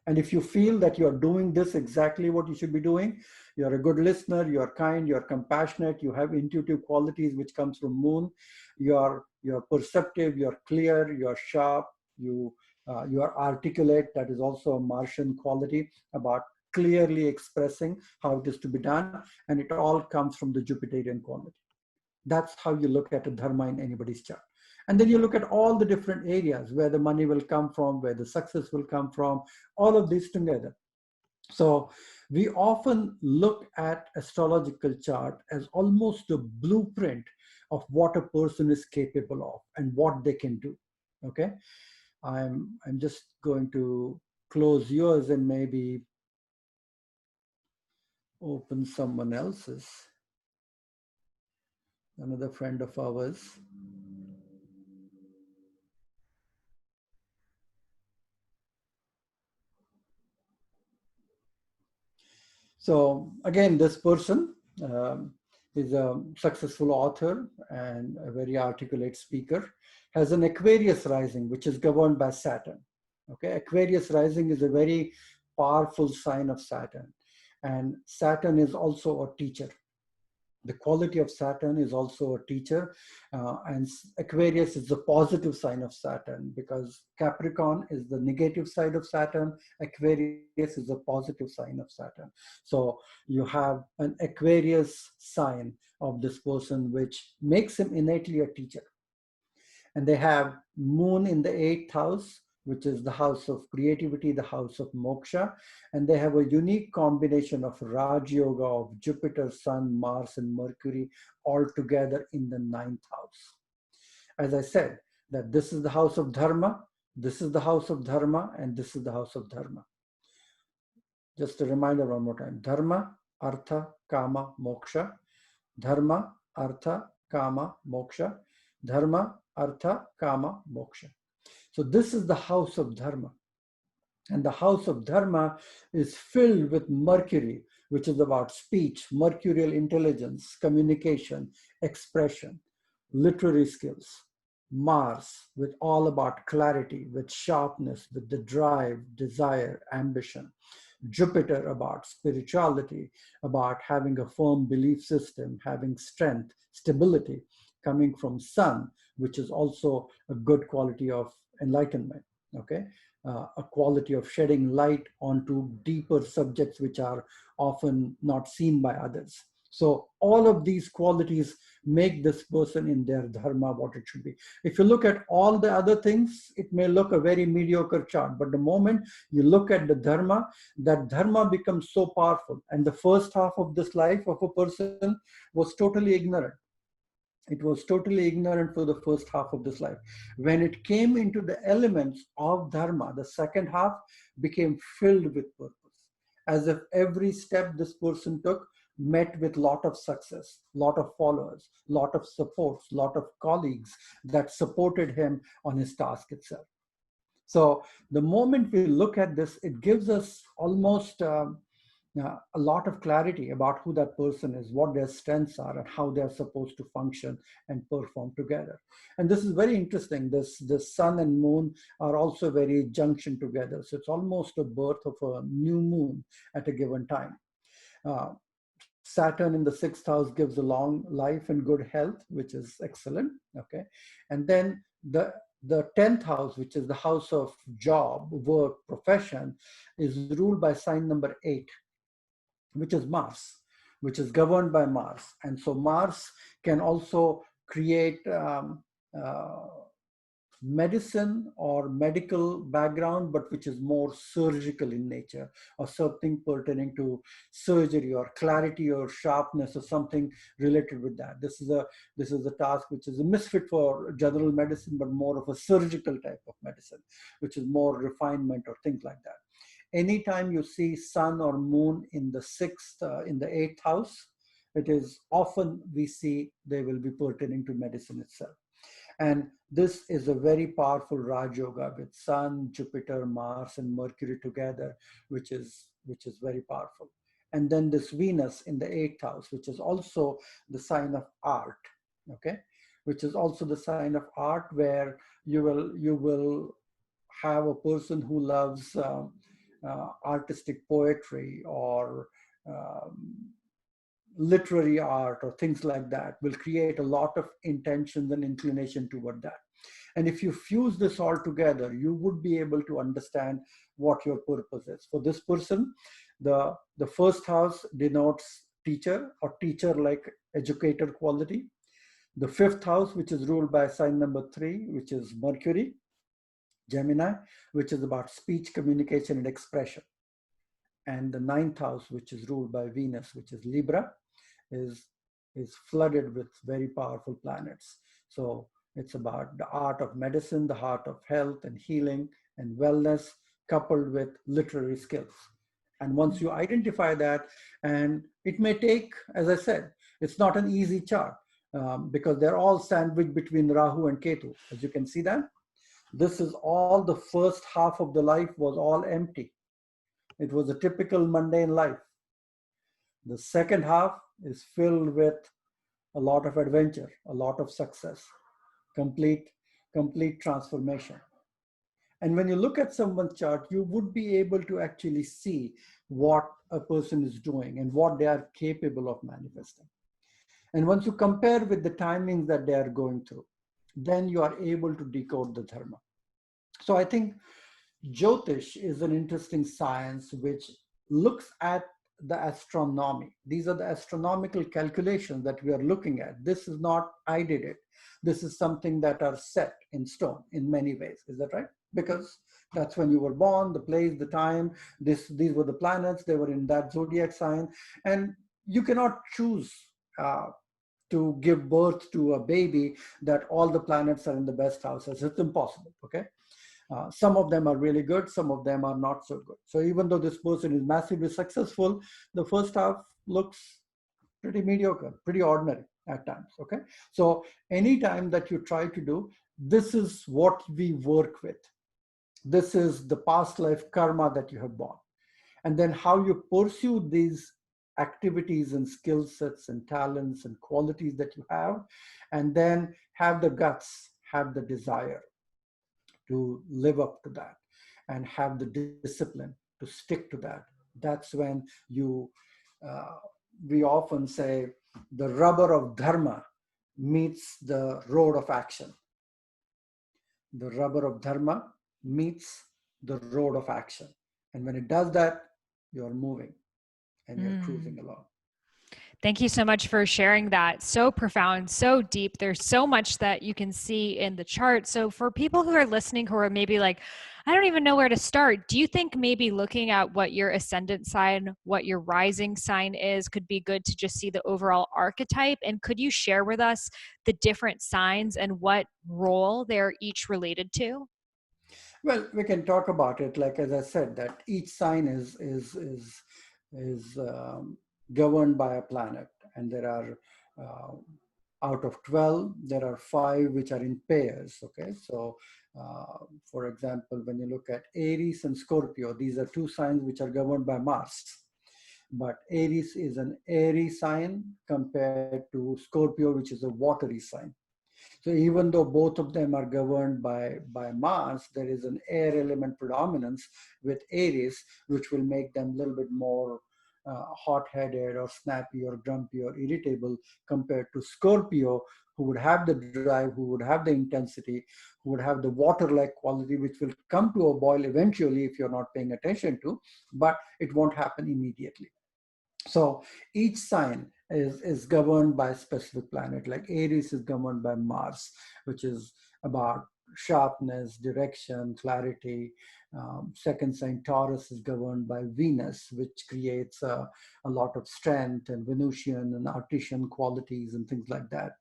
And if you feel that you're doing this exactly what you should be doing, you're a good listener, you're kind, you're compassionate, you have intuitive qualities which comes from Moon, you're perceptive, you're clear, you're sharp, you are articulate. That is also a Martian quality about clearly expressing how it is to be done. And it all comes from the Jupiterian quality. That's how you look at a dharma in anybody's chart. And then you look at all the different areas where the money will come from, where the success will come from, all of these together. So we often look at astrological chart as almost a blueprint of what a person is capable of and what they can do. Okay, I'm just going to close yours and maybe open someone else's. Another friend of ours. So again, this person is a successful author and a very articulate speaker, has an Aquarius rising, which is governed by Saturn. Okay, Aquarius rising is a very powerful sign of Saturn. And Saturn is also a teacher. The quality of Saturn is also a teacher, and Aquarius is the positive sign of Saturn, because Capricorn is the negative side of Saturn, Aquarius is the positive sign of Saturn. So you have an Aquarius sign of this person, which makes him innately a teacher. And they have Moon in the 8th house, which is the house of creativity, the house of moksha. And they have a unique combination of Raj Yoga of Jupiter, Sun, Mars, and Mercury all together in the 9th house. As I said, that this is the house of Dharma, this is the house of Dharma, and this is the house of Dharma. Just a reminder one more time: Dharma, Artha, Kama, Moksha. Dharma, Artha, Kama, Moksha. Dharma, Artha, Kama, Moksha. So this is the house of Dharma. And the house of Dharma is filled with Mercury, which is about speech, mercurial intelligence, communication, expression, literary skills. Mars, with all about clarity, with sharpness, with the drive, desire, ambition. Jupiter, about spirituality, about having a firm belief system, having strength, stability, coming from Sun, which is also a good quality of enlightenment, okay? A quality of shedding light onto deeper subjects which are often not seen by others. So all of these qualities make this person in their dharma what it should be. If you look at all the other things, it may look a very mediocre chart, but the moment you look at the dharma, that dharma becomes so powerful. And the first half of this life of a person was totally ignorant. It was totally ignorant for the first half of this life. When it came into the elements of Dharma, the second half became filled with purpose. As if every step this person took met with lot of success, lot of followers, lot of supports, lot of colleagues that supported him on his task itself. So the moment we look at this, it gives us almost a lot of clarity about who that person is, what their strengths are, and how they're supposed to function and perform together. And this is very interesting. This sun and moon are also very junctioned together. So it's almost a birth of a new moon at a given time. Saturn in the sixth house gives a long life and good health, which is excellent. Okay. And then the 10th house, which is the house of job, work, profession, is ruled by sign number 8, which is Mars, which is governed by Mars. And so Mars can also create medicine or medical background, but which is more surgical in nature, or something pertaining to surgery or clarity or sharpness or something related with that. This is a task which is a misfit for general medicine, but more of a surgical type of medicine, which is more refinement or things like that. Anytime you see sun or moon in the in the 8th house, it is often we see they will be pertaining to medicine itself. And this is a very powerful Raj Yoga with Sun, Jupiter, Mars, and Mercury together, which is very powerful. And then this Venus in the 8th house, which is also the sign of art, okay? Which is also the sign of art, where you will have a person who loves artistic poetry or literary art or things like that, will create a lot of intentions and inclination toward that. And if you fuse this all together, you would be able to understand what your purpose is. For this person, the first house denotes teacher or teacher-like educator quality. The 5th house, which is ruled by sign number 3, which is Mercury, Gemini, which is about speech, communication, and expression. And the 9th house, which is ruled by Venus, which is Libra, is flooded with very powerful planets. So it's about the art of medicine, the art of health and healing and wellness, coupled with literary skills. And once you identify that, and it may take, as I said, it's not an easy chart because they're all sandwiched between Rahu and Ketu. As you can see that, this is all the first half of the life was all empty. It was a typical mundane life. The second half is filled with a lot of adventure, a lot of success, complete transformation. And when you look at someone's chart, you would be able to actually see what a person is doing and what they are capable of manifesting. And once you compare with the timings that they are going through, then you are able to decode the dharma. So I think Jyotish is an interesting science which looks at the astronomy. These are the astronomical calculations that we are looking at. This is not, I did it. This is something that are set in stone in many ways. Is that right? Because that's when you were born, the place, the time, these were the planets, they were in that zodiac sign. And you cannot choose to give birth to a baby that all the planets are in the best houses. It's impossible, okay? Some of them are really good, some of them are not so good. So even though this person is massively successful, the first half looks pretty mediocre, pretty ordinary at times. Okay. So anytime that you try to do, this is what we work with. This is the past life karma that you have bought. And then how you pursue these activities and skill sets and talents and qualities that you have, and then have the guts, have the desire to live up to that, and have the discipline to stick to that. That's when you, we often say, the rubber of dharma meets the road of action. The rubber of dharma meets the road of action. And when it does that, you're moving and you're cruising along. Thank you so much for sharing that. So profound, so deep. There's so much that you can see in the chart. So for people who are listening who are maybe like, I don't even know where to start, do you think maybe looking at what your ascendant sign, what your rising sign is, could be good to just see the overall archetype? And could you share with us the different signs and what role they're each related to? Well, we can talk about it. Like as I said, that each sign is governed by a planet, and there are out of 12, there are 5 which are in pairs. Okay, so for example, when you look at Aries and Scorpio, these are 2 signs which are governed by Mars. But Aries is an airy sign compared to Scorpio, which is a watery sign. So even though both of them are governed by Mars, there is an air element predominance with Aries, which will make them a little bit more hot-headed or snappy or grumpy or irritable compared to Scorpio, who would have the drive, who would have the intensity, who would have the water-like quality, which will come to a boil eventually if you're not paying attention to, but it won't happen immediately. So each sign is governed by a specific planet. Like Aries is governed by Mars, which is about sharpness, direction, clarity. Second sign Taurus is governed by Venus, which creates a lot of strength and Venusian and artisan qualities and things like that.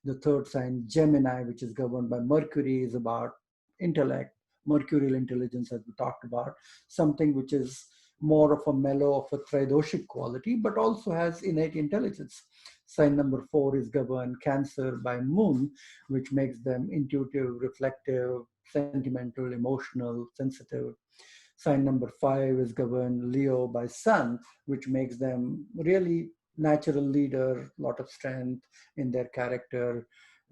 The third sign Gemini, which is governed by Mercury, is about intellect, mercurial intelligence, as we talked about, something which is more of a mellow, of a tridoshic quality, but also has innate intelligence. Sign number 4 is governed Cancer by Moon, which makes them intuitive, reflective, sentimental, emotional, sensitive. Sign number 5 is governed Leo by Sun, which makes them really natural leader, lot of strength in their character,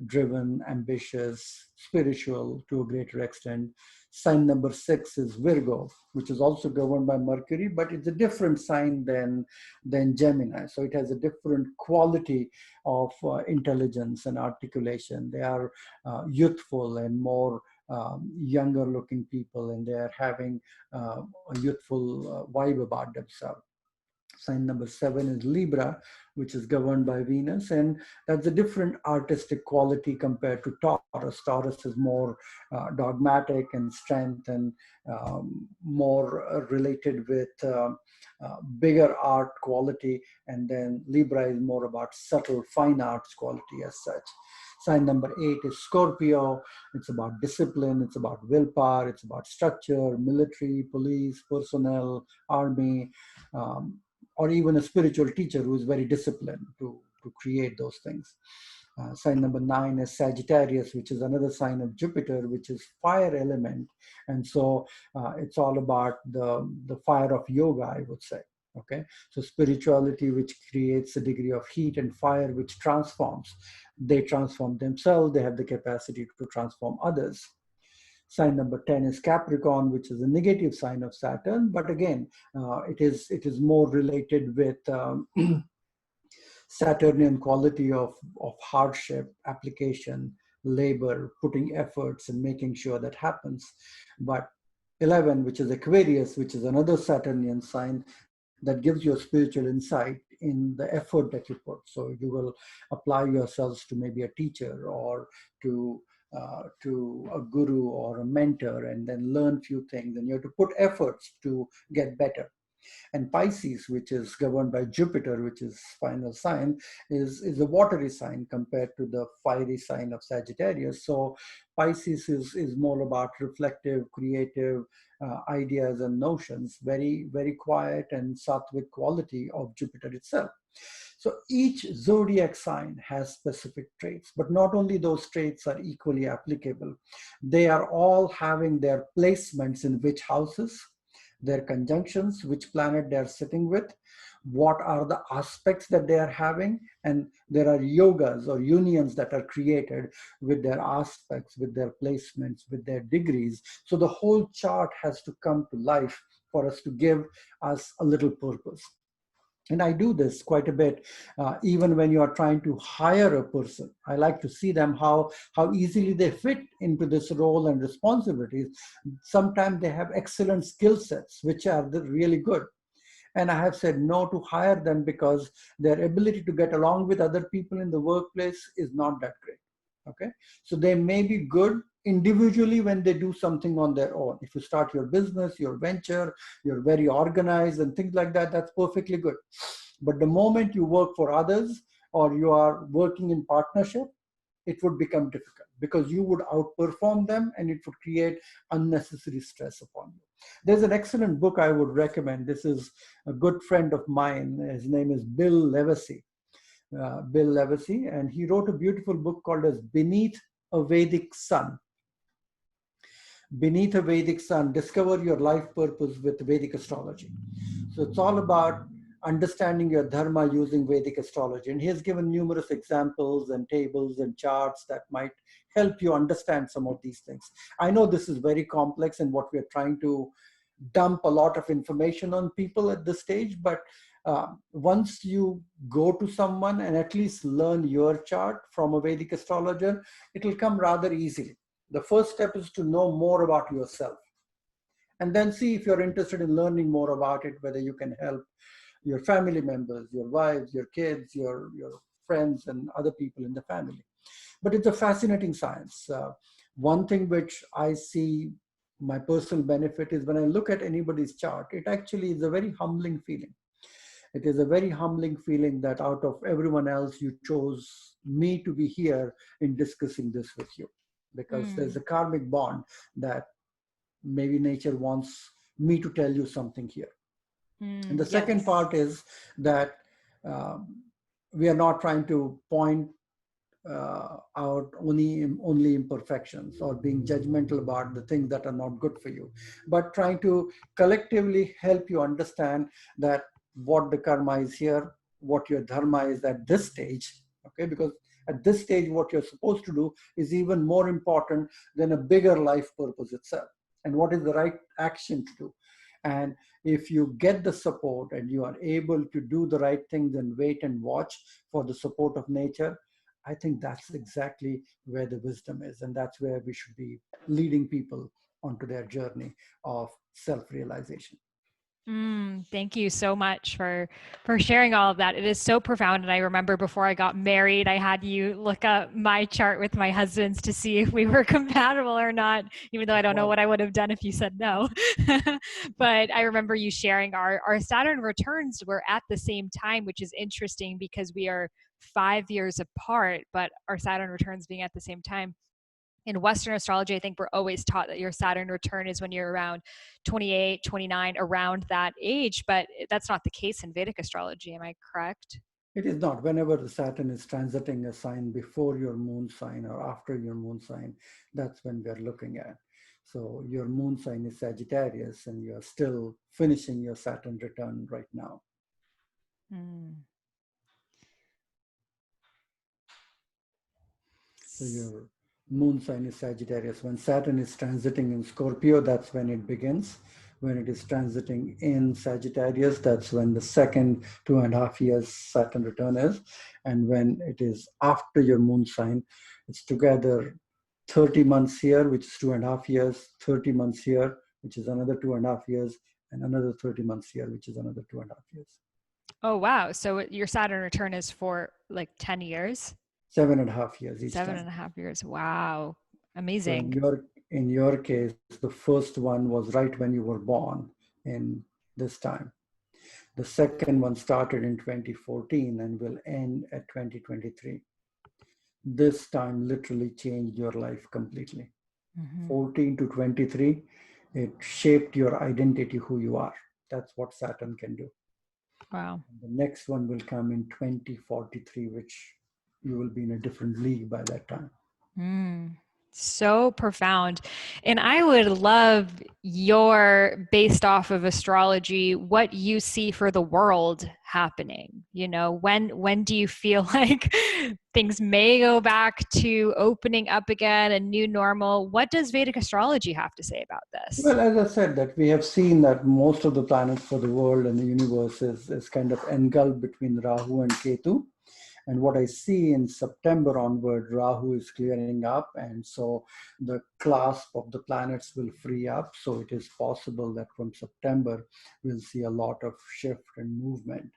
driven, ambitious, spiritual to a greater extent. Sign number 6 is Virgo, which is also governed by Mercury, but it's a different sign than Gemini. So it has a different quality of intelligence and articulation. They are youthful and more younger looking people, and they are having a youthful vibe about themselves. Sign number 7 is Libra, which is governed by Venus, and that's a different artistic quality compared to Taurus. Taurus is more dogmatic and strength and more related with bigger art quality, and then Libra is more about subtle fine arts quality as such. Sign number 8 is Scorpio. It's about discipline, it's about willpower, it's about structure, military, police, personnel, army, or even a spiritual teacher who is very disciplined to create those things. Sign number 9 is Sagittarius, which is another sign of Jupiter, which is fire element. And so it's all about the fire of yoga, I would say. Okay, so spirituality, which creates a degree of heat, and fire, which transforms. They transform themselves, they have the capacity to transform others. Sign number 10 is Capricorn, which is a negative sign of Saturn, but again, it is more related with Saturnian quality of hardship, application, labor, putting efforts and making sure that happens. But 11, which is Aquarius, which is another Saturnian sign, that gives you a spiritual insight in the effort that you put. So you will apply yourselves to maybe a teacher or to a guru or a mentor, and then learn few things, and you have to put efforts to get better. And Pisces, which is governed by Jupiter, which is final sign, is a watery sign compared to the fiery sign of Sagittarius. So Pisces is more about reflective, creative ideas and notions, very, very quiet and sattvic quality of Jupiter itself. So each zodiac sign has specific traits, but not only those traits are equally applicable, they are all having their placements in which houses, their conjunctions, which planet they are sitting with, what are the aspects that they are having, and there are yogas or unions that are created with their aspects, with their placements, with their degrees. So the whole chart has to come to life for us to give us a little purpose. And I do this quite a bit, even when you are trying to hire a person. I like to see them how easily they fit into this role and responsibilities. Sometimes they have excellent skill sets, which are really good. And I have said no to hire them because their ability to get along with other people in the workplace is not that great. Okay, so they may be good individually when they do something on their own. If you start your business, your venture, you're very organized and things like that, that's perfectly good. But the moment you work for others or you are working in partnership, it would become difficult because you would outperform them and it would create unnecessary stress upon you. There's an excellent book I would recommend. This is a good friend of mine. His name is Bill Levesey. And he wrote a beautiful book called as Beneath a Vedic Sun. Beneath a Vedic Sun, Discover Your Life Purpose with Vedic Astrology. So it's all about understanding your dharma using Vedic astrology. And he has given numerous examples and tables and charts that might help you understand some of these things. I know this is very complex and what we're trying to dump a lot of information on people at this stage, but once you go to someone and at least learn your chart from a Vedic astrologer, it will come rather easily. The first step is to know more about yourself and then see if you're interested in learning more about it, whether you can help your family members, your wives, your kids, your friends and other people in the family. But it's a fascinating science. One thing which I see my personal benefit is when I look at anybody's chart, it actually is a very humbling feeling. It is a very humbling feeling that out of everyone else, you chose me to be here in discussing this with you, because there's a karmic bond that maybe nature wants me to tell you something here. And the second part is that we are not trying to point out only imperfections or being judgmental about the things that are not good for you, but trying to collectively help you understand that what the karma is here, what your dharma is at this stage, okay? Because at this stage, what you're supposed to do is even more important than a bigger life purpose itself. And what is the right action to do? And if you get the support and you are able to do the right things and wait and watch for the support of nature, I think that's exactly where the wisdom is. And that's where we should be leading people onto their journey of self-realization. Thank you so much for sharing all of that. It is so profound. And I remember before I got married, I had you look up my chart with my husband's to see if we were compatible or not, even though I don't know what I would have done if you said no. But I remember you sharing our Saturn returns were at the same time, which is interesting because we are 5 years apart, but our Saturn returns being at the same time. In Western astrology, I think we're always taught that your Saturn return is when you're around 28, 29, around that age, but that's not the case in Vedic astrology. Am I correct? It is not. Whenever the Saturn is transiting a sign before your moon sign or after your moon sign, that's when we're looking at. So your moon sign is Sagittarius and you're still finishing your Saturn return right now. So your moon sign is Sagittarius. When Saturn is transiting in Scorpio, that's when it begins. When it is transiting in Sagittarius, that's when the second 2.5 years Saturn return is. And when it is after your moon sign, it's together 30 months here, which is 2.5 years, 30 months here, which is another 2.5 years, and another 30 months here, which is another 2.5 years. Oh, wow. So your Saturn return is for like 10 years? 7.5 years each time. 7.5 years. Wow. Amazing. So in your case, the first one was right when you were born in this time. The second one started in 2014 and will end at 2023. This time literally changed your life completely. 14 to 23, it shaped your identity, who you are. That's what Saturn can do. Wow. The next one will come in 2043, which you will be in a different league by that time. So profound. And I would love your, based off of astrology, what you see for the world happening. You know, when do you feel like things may go back to opening up again, a new normal? What does Vedic astrology have to say about this? Well, as I said, that we have seen that most of the planets for the world and the universe is kind of engulfed between Rahu and Ketu. And what I see in September onward, Rahu is clearing up. And so the clasp of the planets will free up. So it is possible that from September, we'll see a lot of shift and movement.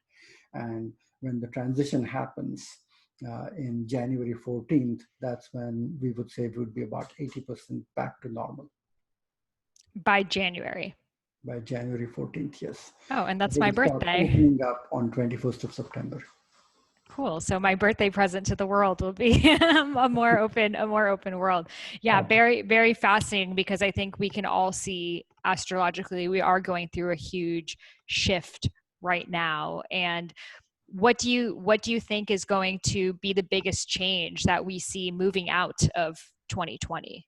And when the transition happens in January 14th, that's when we would say it would be about 80% back to normal. By January? By January 14th, yes. Oh, and that's my birthday. Opening up on 21st of September. Cool. So my birthday present to the world will be a more open world. Yeah, very, very fascinating, because I think we can all see astrologically we are going through a huge shift right now. And what do you think is going to be the biggest change that we see moving out of 2020?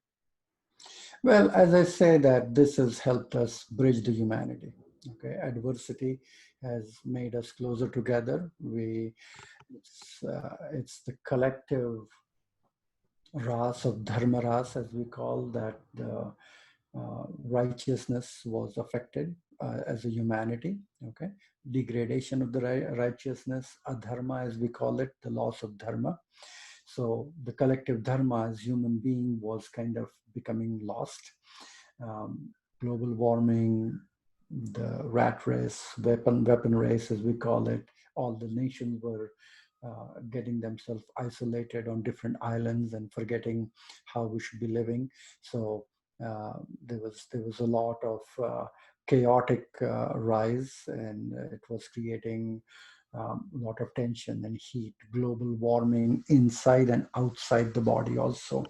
Well, as I say, that this has helped us bridge the humanity. Okay, adversity has made us closer together. It's the collective ras of Dharma ras, as we call that. The righteousness was affected as a humanity. Okay, degradation of the righteousness, adharma, as we call it, the loss of dharma. So the collective dharma as human being was kind of becoming lost. Global warming, the rat race, weapon race, as we call it, all the nations were getting themselves isolated on different islands and forgetting how we should be living. So there was a lot of chaotic rise, and it was creating a lot of tension and heat, global warming inside and outside the body also.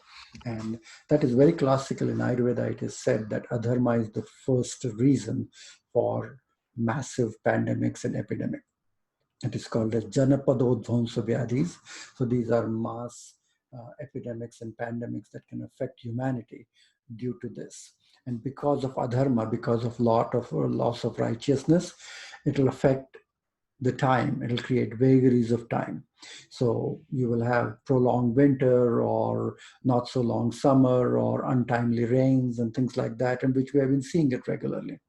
And that is very classical in Ayurveda. It is said that adharma is the first reason for massive pandemics and epidemics. It is called as Janapadodvamsa Vyadhis. So these are mass epidemics and pandemics that can affect humanity due to this. And because of adharma, because of lot of loss of righteousness, it will affect the time. It will create vagaries of time. So you will have prolonged winter or not so long summer or untimely rains and things like that, in which we have been seeing it regularly.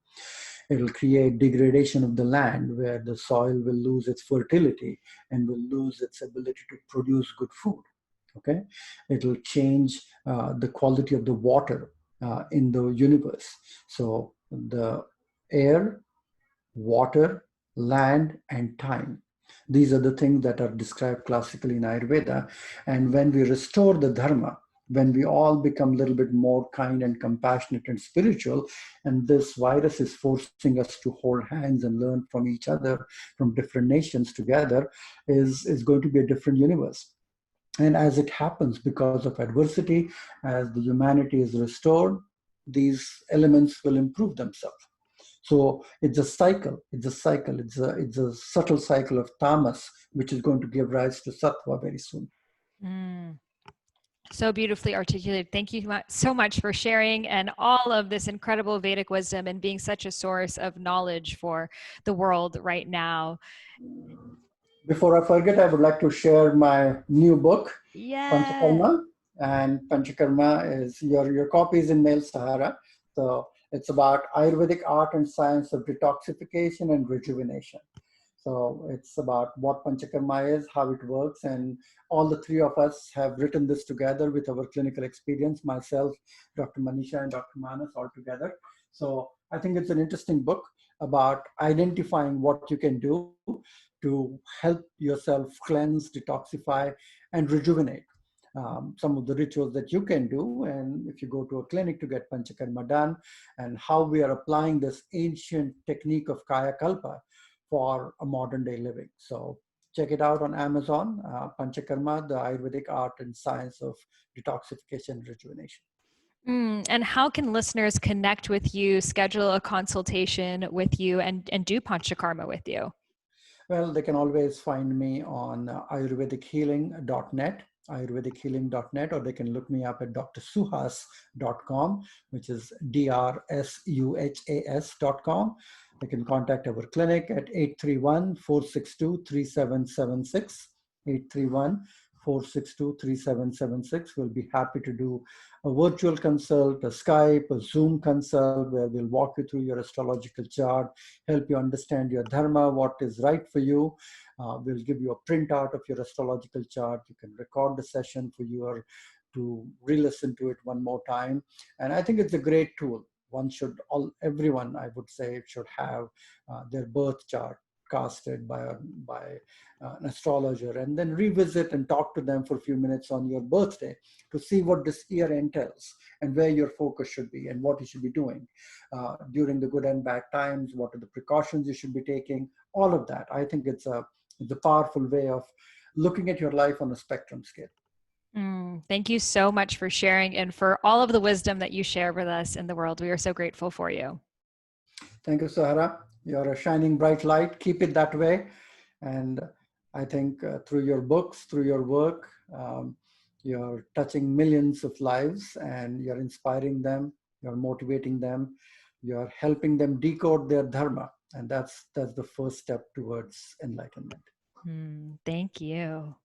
It will create degradation of the land, where the soil will lose its fertility and will lose its ability to produce good food. Okay, it will change the quality of the water in the universe. So the air, water, land, and time. These are the things that are described classically in Ayurveda. And when we restore the dharma, when we all become a little bit more kind and compassionate and spiritual, and this virus is forcing us to hold hands and learn from each other, from different nations together, is going to be a different universe. And as it happens, because of adversity, as the humanity is restored, these elements will improve themselves. So it's a cycle. It's a subtle cycle of tamas, which is going to give rise to sattva very soon. So beautifully articulated. Thank you so much for sharing and all of this incredible Vedic wisdom and being such a source of knowledge for the world right now. Before I forget, I would like to share my new book, Panchakarma. And Panchakarma is your copy is in Mail Sahara. So it's about Ayurvedic art and science of detoxification and rejuvenation. So it's about what Panchakarma is, how it works, and all the three of us have written this together with our clinical experience, myself, Dr. Manisha, and Dr. Manas all together. So I think it's an interesting book about identifying what you can do to help yourself cleanse, detoxify, and rejuvenate. Some of the rituals that you can do, and if you go to a clinic to get Panchakarma done, and how we are applying this ancient technique of Kaya Kalpa for a modern day living. So check it out on Amazon, Panchakarma, the Ayurvedic art and science of detoxification and rejuvenation. And how can listeners connect with you, schedule a consultation with you, and do Panchakarma with you? Well, they can always find me on ayurvedichealing.net, ayurvedichealing.net, or they can look me up at drsuhas.com, which is drsuhas.com. They can contact our clinic at 831-462-3776, 831-462-3776. We'll be happy to do a virtual consult, a Skype, a Zoom consult, where we'll walk you through your astrological chart, help you understand your dharma, what is right for you. We'll give you a printout of your astrological chart. You can record the session for you or to re-listen to it one more time. And I think it's a great tool. Everyone, I would say, should have their birth chart casted by an astrologer, and then revisit and talk to them for a few minutes on your birthday to see what this year entails and where your focus should be and what you should be doing during the good and bad times, what are the precautions you should be taking, all of that. I think it's a powerful way of looking at your life on a spectrum scale. Thank you so much for sharing and for all of the wisdom that you share with us in the world. We are so grateful for you. Thank you, Sahara. You're a shining bright light. Keep it that way. And I think through your books, through your work, you're touching millions of lives, and you're inspiring them, you're motivating them, you're helping them decode their dharma. And that's the first step towards enlightenment. Thank you.